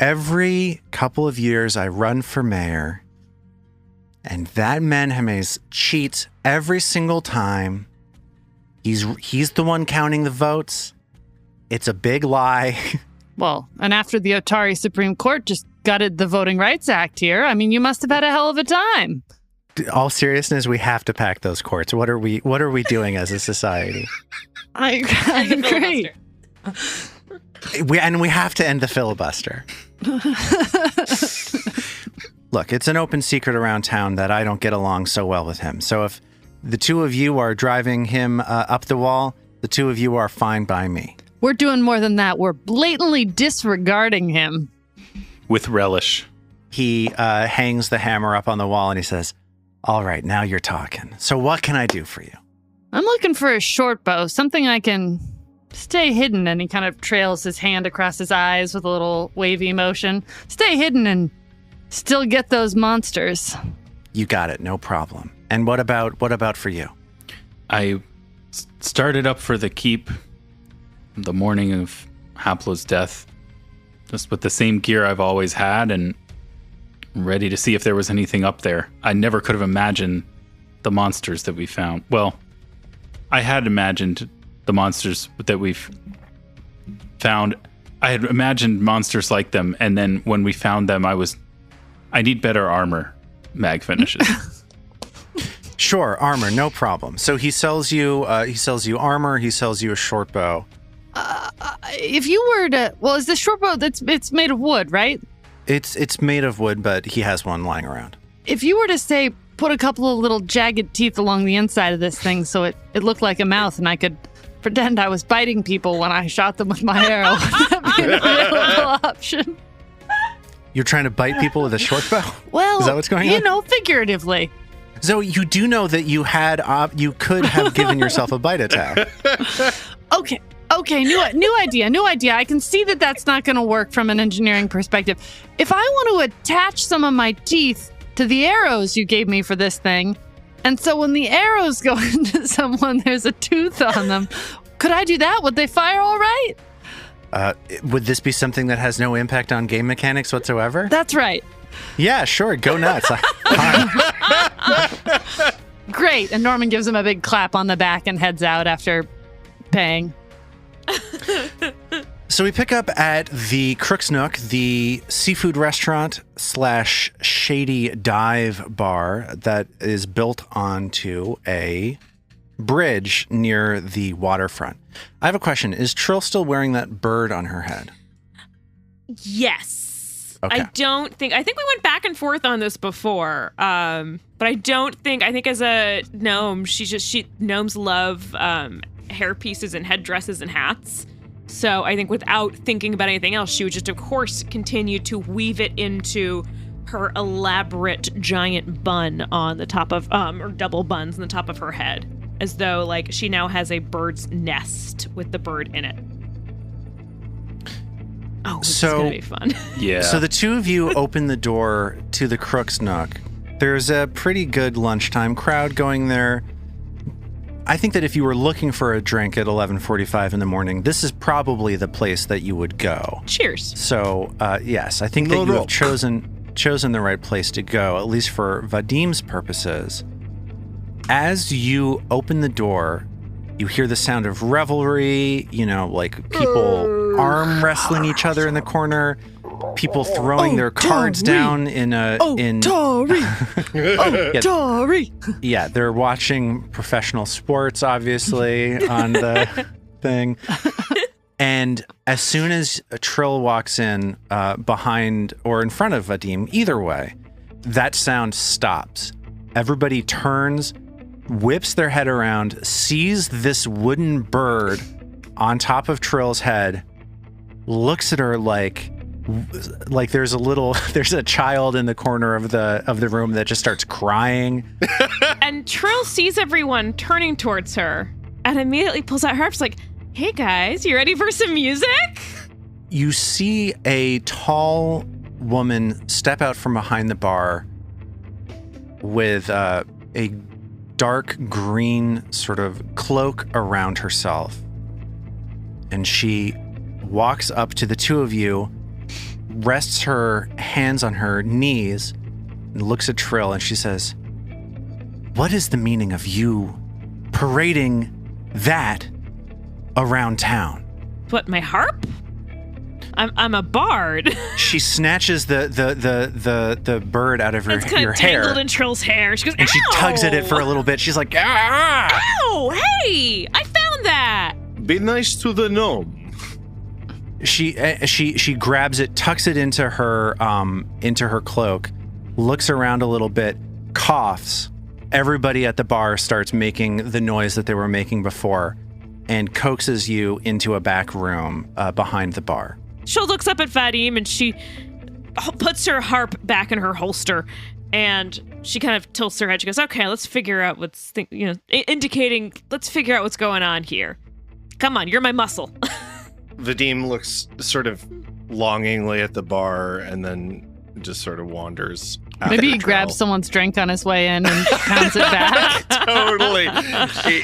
S3: Every couple of years I run for mayor, and that Menhemes cheats every single time. He's the one counting the votes. It's a big lie.
S5: Well, and after the Otari Supreme Court just gutted the Voting Rights Act here, I mean, you must have had a hell of a time.
S3: All seriousness, we have to pack those courts. What are we doing as a society?
S5: I agree.
S3: We have to end the filibuster. Look, it's an open secret around town that I don't get along so well with him. So if the two of you are driving him up the wall, the two of you are fine by me.
S5: We're doing more than that. We're blatantly disregarding him.
S2: With relish.
S3: He hangs the hammer up on the wall and he says, "All right, now you're talking. So what can I do for you?"
S5: I'm looking for a short bow, something I can stay hidden. And he kind of trails his hand across his eyes with a little wavy motion. Stay hidden and still get those monsters.
S3: You got it, no problem. And what about for you?
S2: I started up for the keep the morning of Haplo's death, just with the same gear I've always had and ready to see if there was anything up there. I never could have imagined the monsters that we found. Well, I had imagined the monsters that we've found. I had imagined monsters like them, and then when we found them, I need better armor. Mag finishes.
S3: Sure, armor, no problem. So he sells you armor, he sells you a short bow.
S5: if you were to, well, is this short bow? It's made of wood, right?
S3: It's made of wood, but he has one lying around.
S5: If you were to say, put a couple of little jagged teeth along the inside of this thing, so it looked like a mouth, and I could pretend I was biting people when I shot them with my arrow, would that be an available option?
S3: You're trying to bite people with a short bow?
S5: Well,
S3: is that what's going on?
S5: You know, figuratively.
S3: So you do know that you could have given yourself a bite attack.
S5: Okay, new idea. I can see that that's not going to work from an engineering perspective. If I want to attach some of my teeth to the arrows you gave me for this thing, and so when the arrows go into someone, there's a tooth on them, could I do that? Would they fire all right?
S3: Would this be something that has no impact on game mechanics whatsoever?
S5: That's right.
S3: Yeah, sure. Go nuts.
S5: Great. And Norman gives him a big clap on the back and heads out after paying.
S3: So we pick up at the Crook's Nook, the seafood restaurant / shady dive bar that is built onto a bridge near the waterfront. I have a question. Is Trill still wearing that bird on her head?
S1: Yes.
S3: Okay.
S1: I think we went back and forth on this before. But I think as a gnome, gnomes love hair pieces and headdresses and hats. So I think without thinking about anything else, she would just, of course, continue to weave it into her elaborate giant bun on the top of, or double buns on the top of her head, as though like she now has a bird's nest with the bird in it. Oh, this is gonna be fun.
S2: Yeah.
S3: So the two of you open the door to the Crook's Nook. There's a pretty good lunchtime crowd going there. I think that if you were looking for a drink at 11:45 in the morning, this is probably the place that you would go.
S1: Cheers.
S3: So, yes, I think that you have chosen the right place to go, at least for Vadim's purposes. As you open the door, you hear the sound of revelry, like people arm wrestling each other in the corner, people throwing their cards down
S5: Otari!
S3: Yeah, they're watching professional sports, obviously, on the thing. And as soon as Trill walks in behind or in front of Vadim, either way, that sound stops. Everybody turns, whips their head around, sees this wooden bird on top of Trill's head, looks at her like there's a child in the corner of the room that just starts crying.
S1: And Trill sees everyone turning towards her and immediately pulls out her harp. She's like, "Hey guys, you ready for some music?"
S3: You see a tall woman step out from behind the bar with a dark green sort of cloak around herself. And she walks up to the two of you, rests her hands on her knees, and looks at Trill, and she says, "What is the meaning of you parading that around town?"
S1: What, my harp? I'm a bard.
S3: She snatches the bird out of
S1: It's kind
S3: your
S1: of
S3: hair.
S1: tangled in Trill's hair. She goes,
S3: And she
S1: "Ow!"
S3: tugs at it for a little bit. She's like, "Ah!"
S1: Ow! Hey! I found that!
S6: Be nice to the gnome.
S3: She grabs it, tucks it into her cloak, looks around a little bit, coughs. Everybody at the bar starts making the noise that they were making before, and coaxes you into a back room behind the bar.
S1: She looks up at Vadim and she puts her harp back in her holster, and she kind of tilts her head. She goes, "Okay, let's figure out indicating, let's figure out what's going on here. Come on, you're my muscle."
S4: Vadim looks sort of longingly at the bar and then just sort of wanders.
S5: Maybe he grabs someone's drink on his way in and pounds it back.
S4: Totally.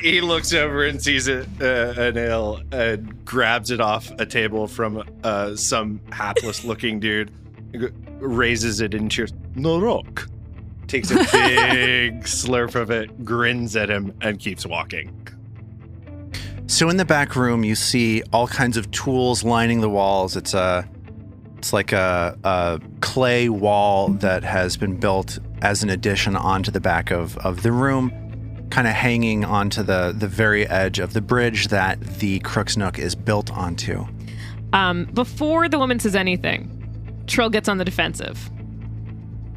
S4: He looks over and sees an ale and grabs it off a table from some hapless looking dude, raises it and cheers.
S6: No rock.
S4: Takes a big slurp of it, grins at him, and keeps walking.
S3: So in the back room, you see all kinds of tools lining the walls. It's like a clay wall that has been built as an addition onto the back of the room. kind of hanging onto the very edge of the bridge that the Crook's Nook is built onto.
S1: Before the woman says anything, Trill gets on the defensive.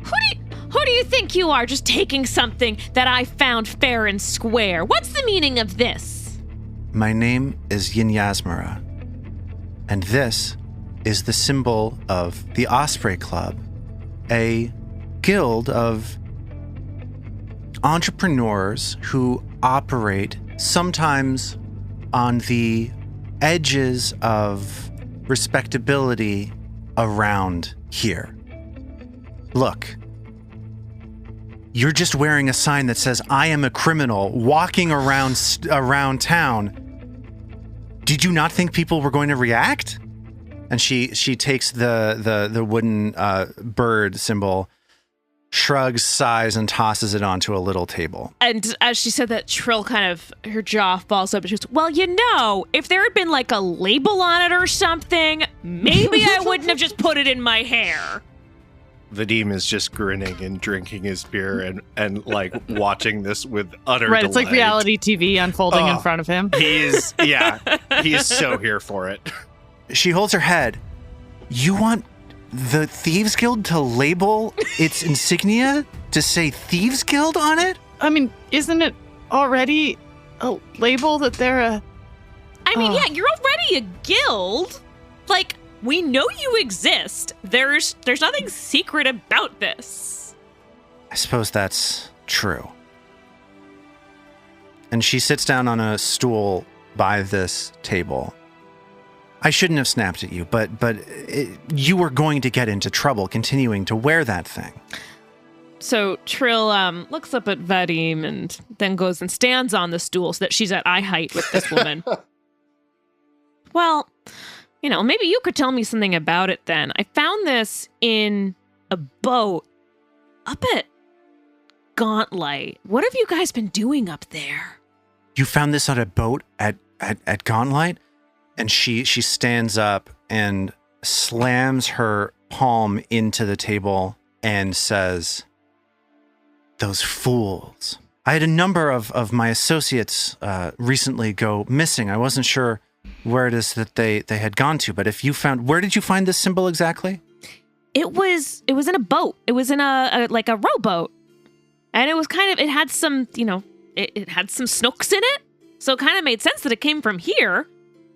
S1: Who do you think you are, just taking something that I found fair and square? What's the meaning of this?
S3: My name is Yin Yasmara, and this is the symbol of the Osprey Club, a guild of entrepreneurs who operate sometimes on the edges of respectability around here. Look, you're just wearing a sign that says, I am a criminal, walking around town. Did you not think people were going to react? And she takes the wooden bird symbol, shrugs, sighs, and tosses it onto a little table.
S1: And as she said that, Trill kind of, her jaw falls up and she goes, well, if there had been like a label on it or something, maybe I wouldn't have just put it in my hair.
S4: Vadim is just grinning and drinking his beer and like watching this with utter
S5: right,
S4: delight.
S5: it's like reality TV unfolding in front of him.
S4: He is so here for it.
S3: She holds her head. You want the Thieves Guild to label its insignia to say Thieves Guild on it?
S5: I mean, isn't it already a label that they're a...
S1: I mean, yeah, you're already a guild. Like, we know you exist. There's nothing secret about this.
S3: I suppose that's true. And she sits down on a stool by this table. I shouldn't have snapped at you, but you were going to get into trouble continuing to wear that thing.
S1: So Trill looks up at Vadim and then goes and stands on the stool so that she's at eye height with this woman. Well, maybe you could tell me something about it then. I found this in a boat up at Gauntlet. What have you guys been doing up there?
S3: You found this on a boat at Gauntlet? And she stands up and slams her palm into the table and says, those fools. I had a number of my associates recently go missing. I wasn't sure where it is that they had gone to, but if you found, where did you find this symbol exactly?
S1: It was in a boat. It was in a rowboat. And it was it had some, it had some snooks in it. So it kind of made sense that it came from here.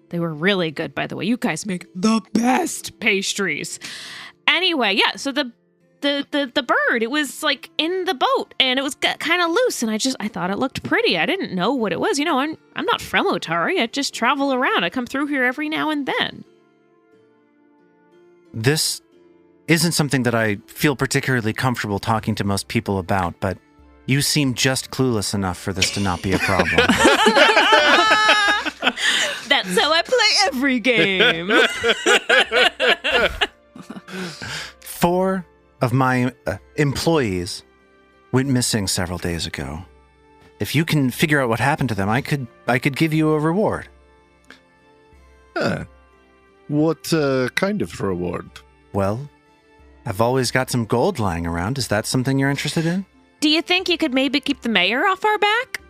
S1: They were really good, by the way. You guys make the best pastries. Anyway, yeah, so the bird, it was like in the boat and it was kind of loose and I thought it looked pretty. I didn't know what it was. I'm not from Otari. I just travel around. I come through here every now and then.
S3: This isn't something that I feel particularly comfortable talking to most people about, but you seem just clueless enough for this to not be a problem.
S1: That's how I play every game.
S3: 4 of my employees went missing several days ago. If you can figure out what happened to them, I could give you a reward.
S6: What kind of reward?
S3: Well, I've always got some gold lying around. Is that something you're interested in?
S1: Do you think you could maybe keep the mayor off our back?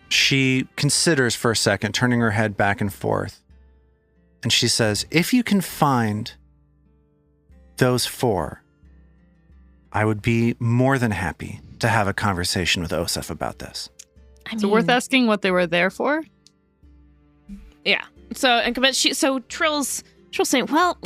S3: She considers for a second, turning her head back and forth. And she says, if you can find those 4, I would be more than happy to have a conversation with Osef about this.
S5: Is it worth asking what they were there for?
S1: Yeah. So Trill's saying, well,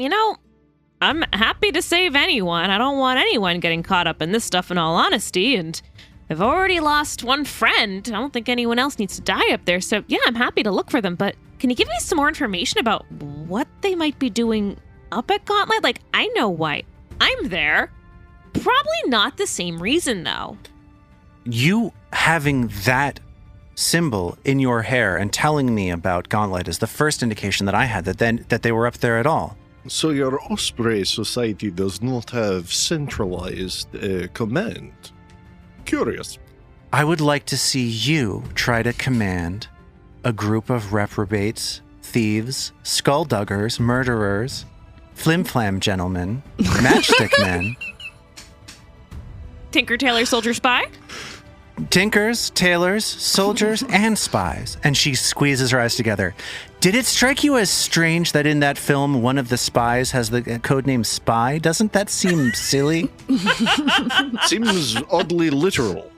S1: I'm happy to save anyone. I don't want anyone getting caught up in this stuff in all honesty. And I've already lost one friend. I don't think anyone else needs to die up there. So yeah, I'm happy to look for them. But can you give me some more information about what they might be doing up at Gauntlet? Like, I know why I'm there. Probably not the same reason, though.
S3: You having that symbol in your hair and telling me about Gauntlet is the first indication that I had that they were up there at all.
S6: So your Osprey Society does not have centralized command. Curious.
S3: I would like to see you try to command a group of reprobates, thieves, skullduggers, murderers, flim-flam gentlemen, matchstick men.
S1: Tinker, Tailor, Soldier, Spy?
S3: tinkers, tailors, soldiers, and spies. And she squeezes her eyes together. Did it strike you as strange that in that film, one of the spies has the codename Spy? Doesn't that seem silly?
S6: Seems oddly literal.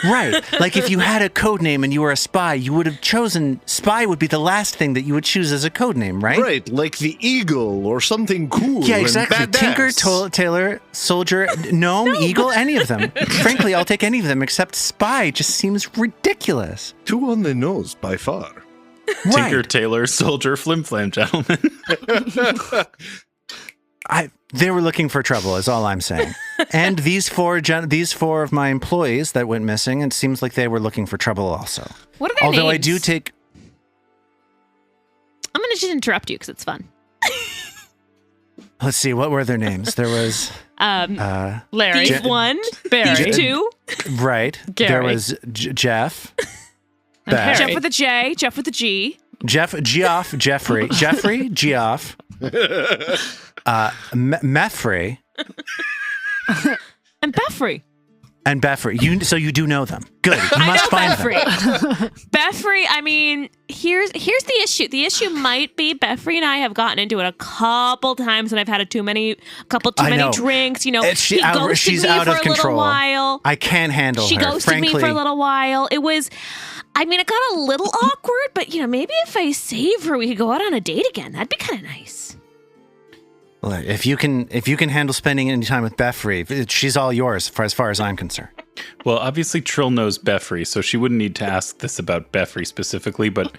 S3: Right. Like if you had a codename and you were a spy, you would have chosen Spy would be the last thing that you would choose as a codename, right?
S6: Right, like the Eagle or something cool.
S3: Yeah, exactly.
S6: And
S3: Tinker,
S6: badass.
S3: Tailor, soldier, gnome, eagle, any of them. Frankly, I'll take any of them except Spy. Just seems ridiculous.
S6: Too on the nose by far.
S2: Tinker,
S3: Right.
S2: Tailor, Soldier, Flim Flam, gentlemen.
S3: They were looking for trouble, is all I'm saying. And these four of my employees that went missing, it seems like they were looking for trouble also.
S1: What are their
S3: Although
S1: names?
S3: I do take...
S1: I'm going to just interrupt you because it's fun.
S3: Let's see, what were their names? There was...
S5: Larry.
S1: Thief 1,
S5: Barry.
S1: Thief 2,
S3: Right.
S5: Gary.
S3: There was Jeff.
S5: And
S3: Beth.
S1: Jeff
S5: Harry.
S1: with a J, Jeff with a G.
S3: Jeffrey, Geoff, Meffrey,
S1: And Beffrey.
S3: and Beffrey. So you do know them. Good. You must find them.
S1: Beffrey, I mean, here's the issue. The issue might be Beffrey and I have gotten into it a couple times and I've had too many
S3: know.
S1: drinks. You know,
S3: She
S1: he ghosted
S3: she's
S1: me
S3: out
S1: for
S3: of
S1: a
S3: control.
S1: little while.
S3: I can't handle
S1: She
S3: her.
S1: ghosted
S3: Frankly,
S1: me for a little while. It got a little awkward, but maybe if I save her, we could go out on a date again. That'd be kind of nice.
S3: Look, if you can handle spending any time with Beffrey, she's all yours as far as I'm concerned.
S2: Well, obviously Trill knows Beffrey, so she wouldn't need to ask this about Beffrey specifically, but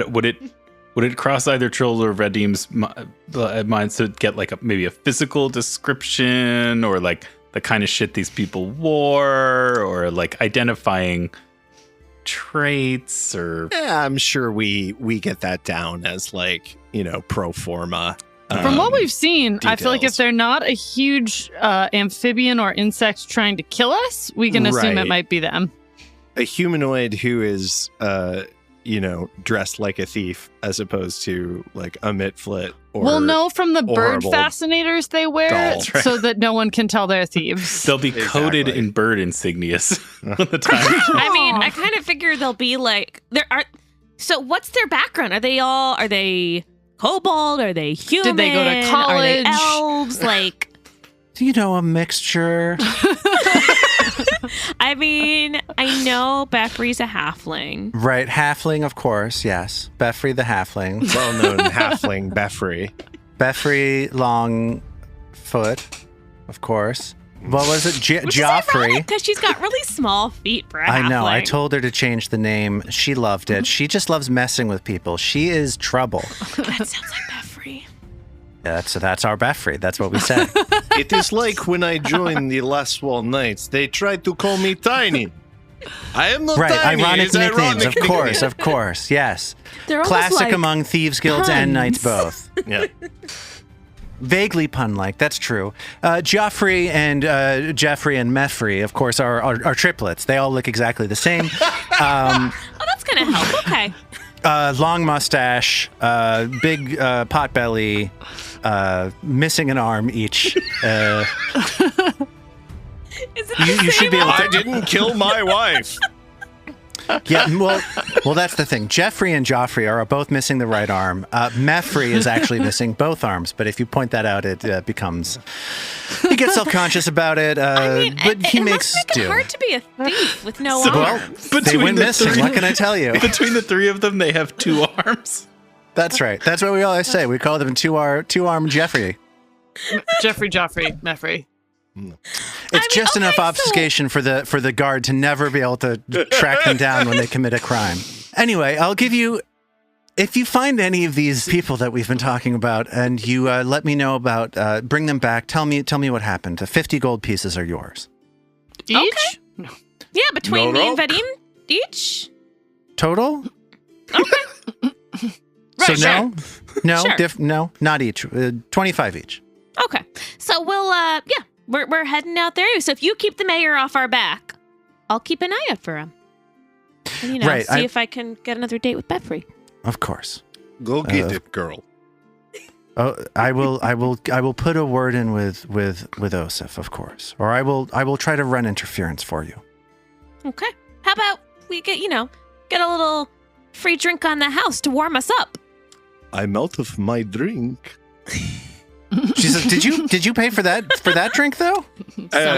S2: would it cross either Trill or Vadim's minds to get like maybe a physical description or like the kind of shit these people wore or like identifying traits or...
S4: Yeah, I'm sure we get that down as like, pro forma.
S5: From what we've seen, I feel like if
S4: details.
S5: they're not a huge amphibian or insect trying to kill us, we can assume it
S4: Right.
S5: might be them.
S4: A humanoid who is, dressed like a thief as opposed to like a mitflit or...
S5: We'll know from the bird
S4: horrible
S5: fascinators they wear
S4: doll.
S5: so that no one can tell they're thieves.
S2: They'll be coated
S4: Exactly.
S2: in bird insignias all the time.
S1: I mean, I kind of figure they'll be like So what's their background? Are they kobold? Are they human?
S5: Did they go to
S1: Are they
S5: college?
S1: elves? Like,
S3: A mixture.
S1: I mean, I know Beffrey's a halfling.
S3: Right, halfling, of course, yes. Beffrey the halfling.
S4: well-known halfling Beffrey.
S3: Beffrey Longfoot, of course. What was it?
S1: Which is
S3: Joffrey.
S1: ironic because she's got really small feet for a
S3: I know. I
S1: halfling.
S3: told her to change the name. She loved it. She just loves messing with people. She is trouble.
S1: That sounds like Beffrey.
S3: That's our Beffrey. That's what we said.
S6: It is like when I joined the Last Wall Knights. They tried to call me Tiny. I am not
S3: Right.
S6: Tiny.
S3: Ironic
S6: It's
S3: nicknames.
S6: ironic
S3: Of course. Yes.
S1: They're almost
S3: Classic
S1: like
S3: among thieves guilds and knights
S1: puns.
S3: both.
S6: Yeah.
S3: Vaguely pun-like. That's true. Joffrey and Jeffrey and Meffrey, of course, are triplets. They all look exactly the same.
S1: Oh, that's gonna help. Okay.
S3: Long mustache, big pot belly, missing an arm each.
S1: Is it the
S3: You should
S1: same
S3: be able
S6: I
S3: to.
S6: didn't kill my wife.
S3: Yeah, well, that's the thing. Jeffrey and Joffrey are both missing the right arm. Meffrey is actually missing both arms, but if you point that out, it becomes. He gets self-conscious about it,
S1: I mean,
S3: but he
S1: it
S3: makes
S1: must make
S3: do.
S1: it hard to be a thief with no
S3: Well,
S1: arms.
S3: they went missing. What can I tell you?
S2: Between the three of them, they have two arms.
S3: That's right. That's what we always say. We call them two-armed Jeffrey.
S5: Jeffrey, Joffrey, Meffrey.
S3: It's just enough
S1: so-
S3: obfuscation for the guard to never be able to track them down when they commit a crime. Anyway, I'll give you, if you find any of these people that we've been talking about, and you let me know about, bring them back. Tell me what happened. 50 gold pieces are yours.
S5: Each?
S1: Yeah, between
S6: No
S1: me and
S6: rope?
S1: Vadim each.
S3: Total?
S1: Right,
S3: So no,
S1: Sure.
S3: no, not each. 25 each.
S1: Okay. So we'll we're heading out there. So if you keep the mayor off our back, I'll keep an eye out for him. And,
S3: Right,
S1: see if I can get another date with Beffrey.
S3: Of course.
S6: Go get it, girl.
S3: Oh, I will put a word in with Osif, of course, or I will try to run interference for you.
S1: Okay. How about we get a little free drink on the house to warm us up?
S6: I'm out of my drink.
S3: She says, "Did you pay for that drink though?"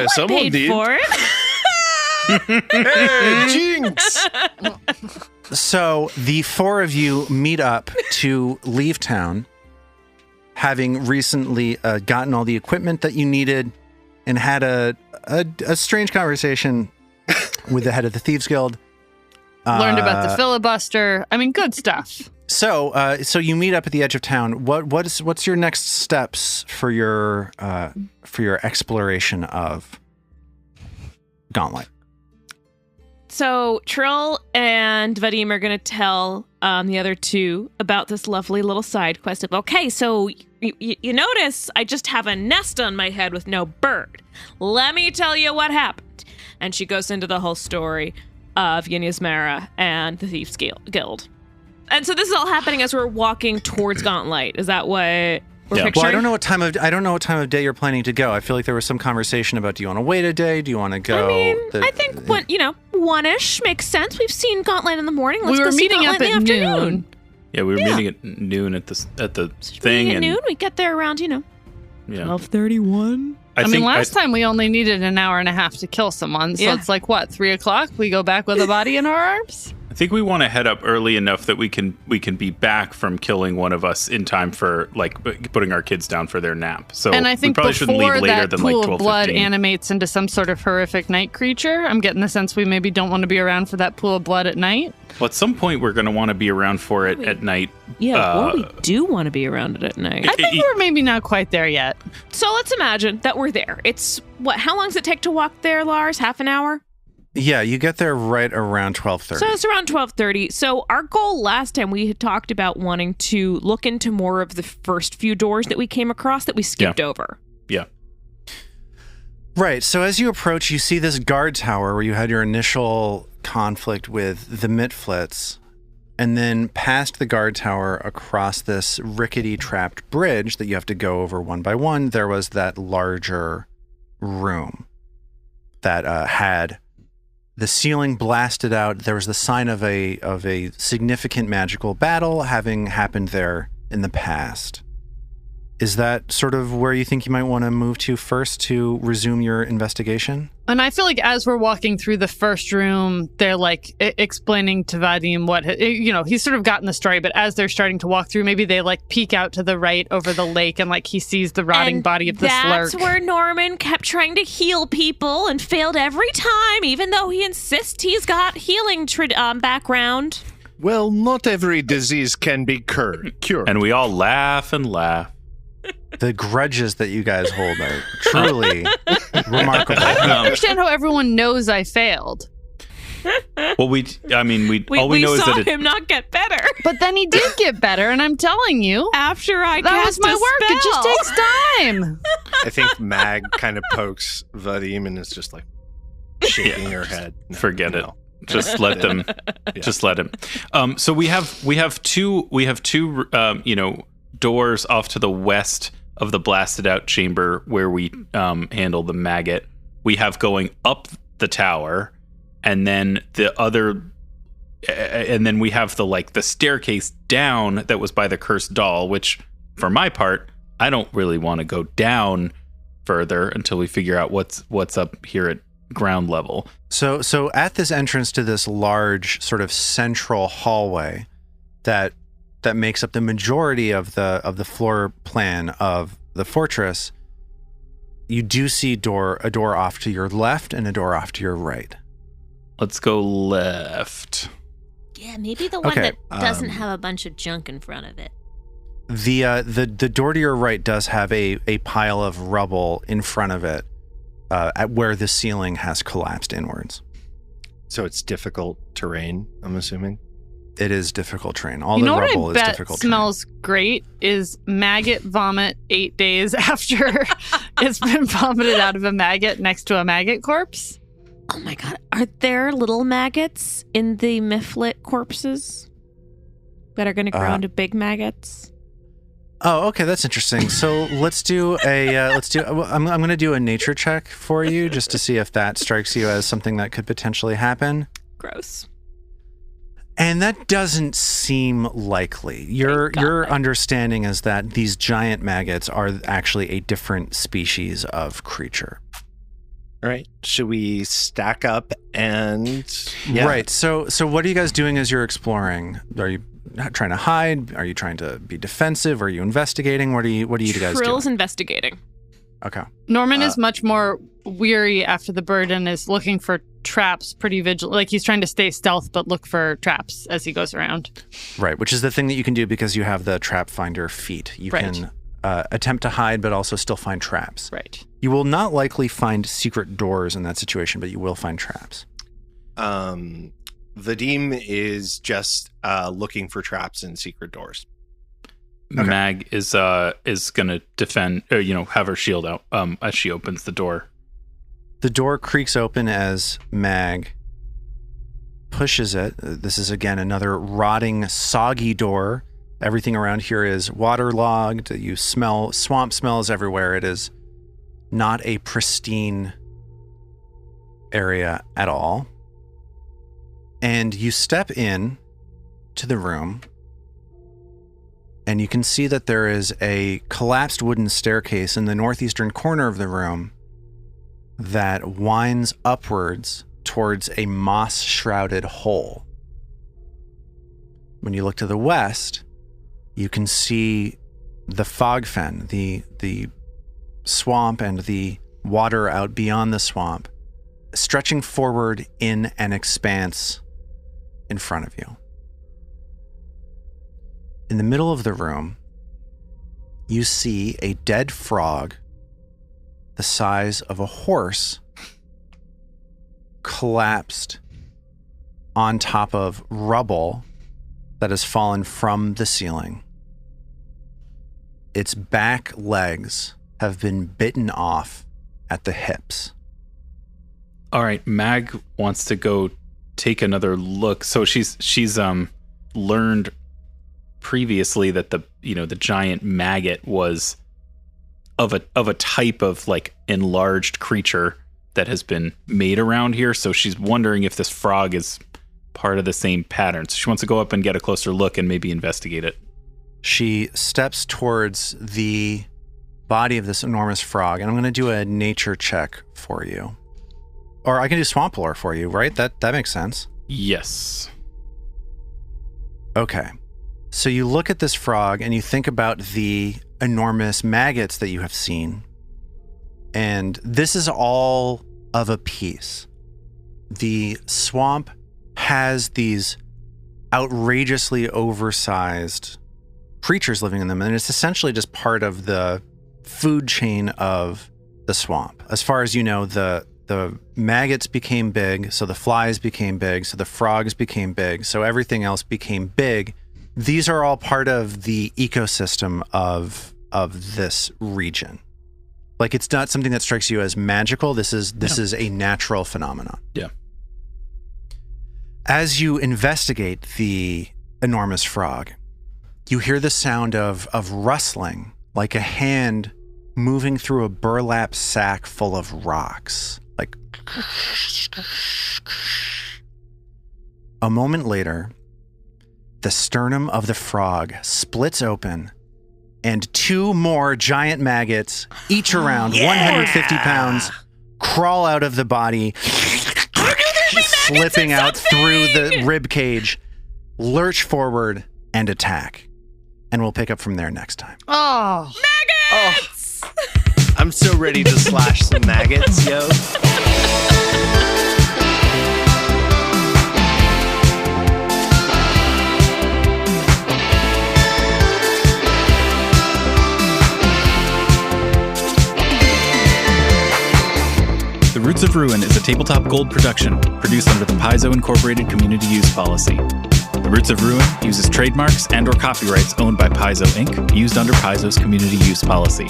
S6: Someone
S1: Paid
S6: did.
S1: for it.
S6: Hey, jinx!
S3: So the four of you meet up to leave town, having recently gotten all the equipment that you needed, and had a strange conversation with the head of the Thieves Guild.
S5: Learned about the filibuster. I mean, good stuff.
S3: So you meet up at the edge of town. What's your next steps for your exploration of Gauntlet?
S1: So Trill and Vadim are going to tell the other two about this lovely little side quest of, okay, so you notice I just have a nest on my head with no bird. Let me tell you what happened. And she goes into the whole story of Ynyasmara and the Thieves Guild. And so this is all happening as we're walking towards Gauntlet. Is that what we're picturing?
S3: Well, I don't know what time of day you're planning to go. I feel like there was some conversation about, do you want to wait a day? Do you want to go?
S1: I mean, I think one-ish makes sense. We've seen Gauntlet in the morning. Let's
S5: we were
S1: go see
S5: meeting
S1: Gauntlet
S5: up
S1: in the
S5: at
S1: afternoon.
S5: noon.
S2: Yeah, we were meeting at noon at the thing.
S1: At
S2: and
S1: noon, we get there around
S5: 12:31.
S2: I think
S5: last time we only needed an hour and a half to kill someone, so it's like what, 3:00? We go back with a body in our arms.
S2: I think we want to head up early enough that we can be back from killing one of us in time for like putting our kids down for their nap. So
S5: and I think
S2: we probably shouldn't leave
S5: before
S2: later
S5: that
S2: than like
S5: pool of
S2: 12:15.
S5: blood animates into some sort of horrific night creature, I'm getting the sense we maybe don't want to be around for that pool of blood at night.
S2: Well, at some point we're going to want to be around for it at night.
S1: Yeah, or we do want to be around it at night.
S5: I think we're maybe not quite there yet.
S1: So let's imagine that we're there. It's how long does it take to walk there, Lars? Half an hour?
S3: Yeah, you get there right around 12:30.
S1: So it's around 12:30. So our goal last time, we had talked about wanting to look into more of the first few doors that we came across that we skipped over.
S2: Yeah.
S3: Right. So as you approach, you see this guard tower where you had your initial conflict with the Mitflits, and then past the guard tower, across this rickety trapped bridge that you have to go over one by one, there was that larger room that had the ceiling blasted out. There was the sign of a significant magical battle having happened there in the past. Is that sort of where you think you might want to move to first to resume your investigation?
S5: And I feel like as we're walking through the first room, they're like explaining to Vadim what, he's sort of gotten the story, but as they're starting to walk through, maybe they like peek out to the right over the lake and like he sees the rotting body of the slurk.
S1: That's where Norman kept trying to heal people and failed every time, even though he insists he's got healing background.
S6: Well, not every disease can be cured.
S2: And we all laugh and laugh.
S3: The grudges that you guys hold are truly remarkable.
S5: I don't understand how everyone knows I failed.
S2: Well, all we know is that
S1: him not get better.
S5: But then he did get better, and I'm telling you,
S1: after I
S5: that
S1: cast
S5: was my
S1: a
S5: work.
S1: spell.
S5: It just takes time.
S4: I think Mag kind of pokes Vadim and is just like shaking her head. No,
S2: forget it. Just let them. Just let him. So we have two doors off to the west of the blasted out chamber where we handle the maggot. We have going up the tower, and then and then we have the staircase down that was by the cursed doll, which for my part, I don't really want to go down further until we figure out what's up here at ground level.
S3: So at this entrance to this large sort of central hallway that makes up the majority of the floor plan of the fortress, you do see a door off to your left and a door off to your right.
S2: Let's go left.
S7: Yeah, maybe the one that doesn't have a bunch of junk in front of it.
S3: The door to your right does have a pile of rubble in front of it, at where the ceiling has collapsed inwards.
S4: So it's difficult terrain, I'm assuming?
S3: It is difficult terrain. All
S5: you
S3: the
S5: know
S3: rubble
S5: what
S3: is
S5: I bet
S3: difficult
S5: smells great is maggot vomit 8 days after it's been vomited out of a maggot next to a maggot corpse.
S1: Oh my god, are there little maggots in the Mifflet corpses that are going to grow into big maggots?
S3: Oh, okay, that's interesting. So let's do I'm going to do a nature check for you just to see if that strikes you as something that could potentially happen.
S1: Gross.
S3: And that doesn't seem likely. Your understanding is that these giant maggots are actually a different species of creature.
S4: All right. Should we stack up and
S3: Right. So what are you guys doing as you're exploring? Are you trying to hide? Are you trying to be defensive? Are you investigating? What are you guys doing?
S1: Trill's investigating.
S3: Okay.
S5: Norman is much more weary after the bird and is looking for traps, pretty vigilant. Like he's trying to stay stealth, but look for traps as he goes around.
S3: Right, which is the thing that you can do because you have the trap finder feat. You can attempt to hide, but also still find traps.
S5: Right.
S3: You will not likely find secret doors in that situation, but you will find traps.
S4: Vadim is just looking for traps and secret doors.
S2: Okay. Mag is gonna defend, or, have her shield out as she opens the door.
S3: The door creaks open as Mag pushes it. This is again another rotting, soggy door. Everything around here is waterlogged. You smell swamp smells everywhere. It is not a pristine area at all. And you step in to the room, and you can see that there is a collapsed wooden staircase in the northeastern corner of the room that winds upwards towards a moss-shrouded hole. When you look to the west, you can see the fog fen, the swamp and the water out beyond the swamp, stretching forward in an expanse in front of you. In the middle of the room, you see a dead frog the size of a horse collapsed on top of rubble that has fallen from the ceiling. Its back legs have been bitten off at the hips.
S2: All right, Mag wants to go take another look. So she's learned previously that the giant maggot was of a type of like enlarged creature that has been made around here. So she's wondering if this frog is part of the same pattern. So she wants to go up and get a closer look and maybe investigate it.
S3: She steps towards the body of this enormous frog, and I'm going to do a nature check for you. Or I can do swamp lore for you, right? That makes sense.
S2: Yes.
S3: Okay. So you look at this frog and you think about the enormous maggots that you have seen. And this is all of a piece. The swamp has these outrageously oversized creatures living in them, and it's essentially just part of the food chain of the swamp. As far as you know, the maggots became big, so the flies became big, so the frogs became big, so everything else became big. These are all part of the ecosystem of this region. Like, it's not something that strikes you as magical. This is a natural phenomenon.
S2: Yeah.
S3: As you investigate the enormous frog, you hear the sound of rustling, like a hand moving through a burlap sack full of rocks. Like, a moment later, the sternum of the frog splits open, and two more giant maggots, each around 150 pounds, crawl out of the body, slipping out through the rib cage, lurch forward, and attack. And we'll pick up from there next time.
S5: Oh.
S1: Maggots!
S4: Oh. I'm so ready to slash some maggots, yo.
S2: The Roots of Ruin is a Tabletop Gold production, produced under the Paizo Incorporated Community Use Policy. The Roots of Ruin uses trademarks and/or copyrights owned by Paizo Inc., used under Paizo's Community Use Policy.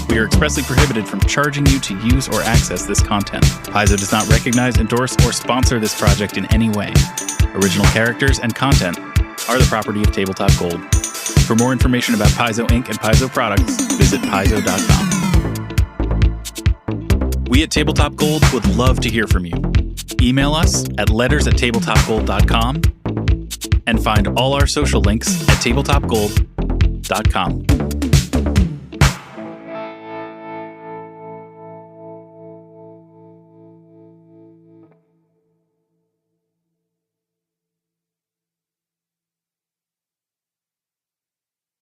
S2: We are expressly prohibited from charging you to use or access this content. Paizo does not recognize, endorse, or sponsor this project in any way. Original characters and content are the property of Tabletop Gold. For more information about Paizo Inc. and Paizo products, visit paizo.com. We at Tabletop Gold would love to hear from you. Email us at letters@tabletopgold.com and find all our social links at tabletopgold.com.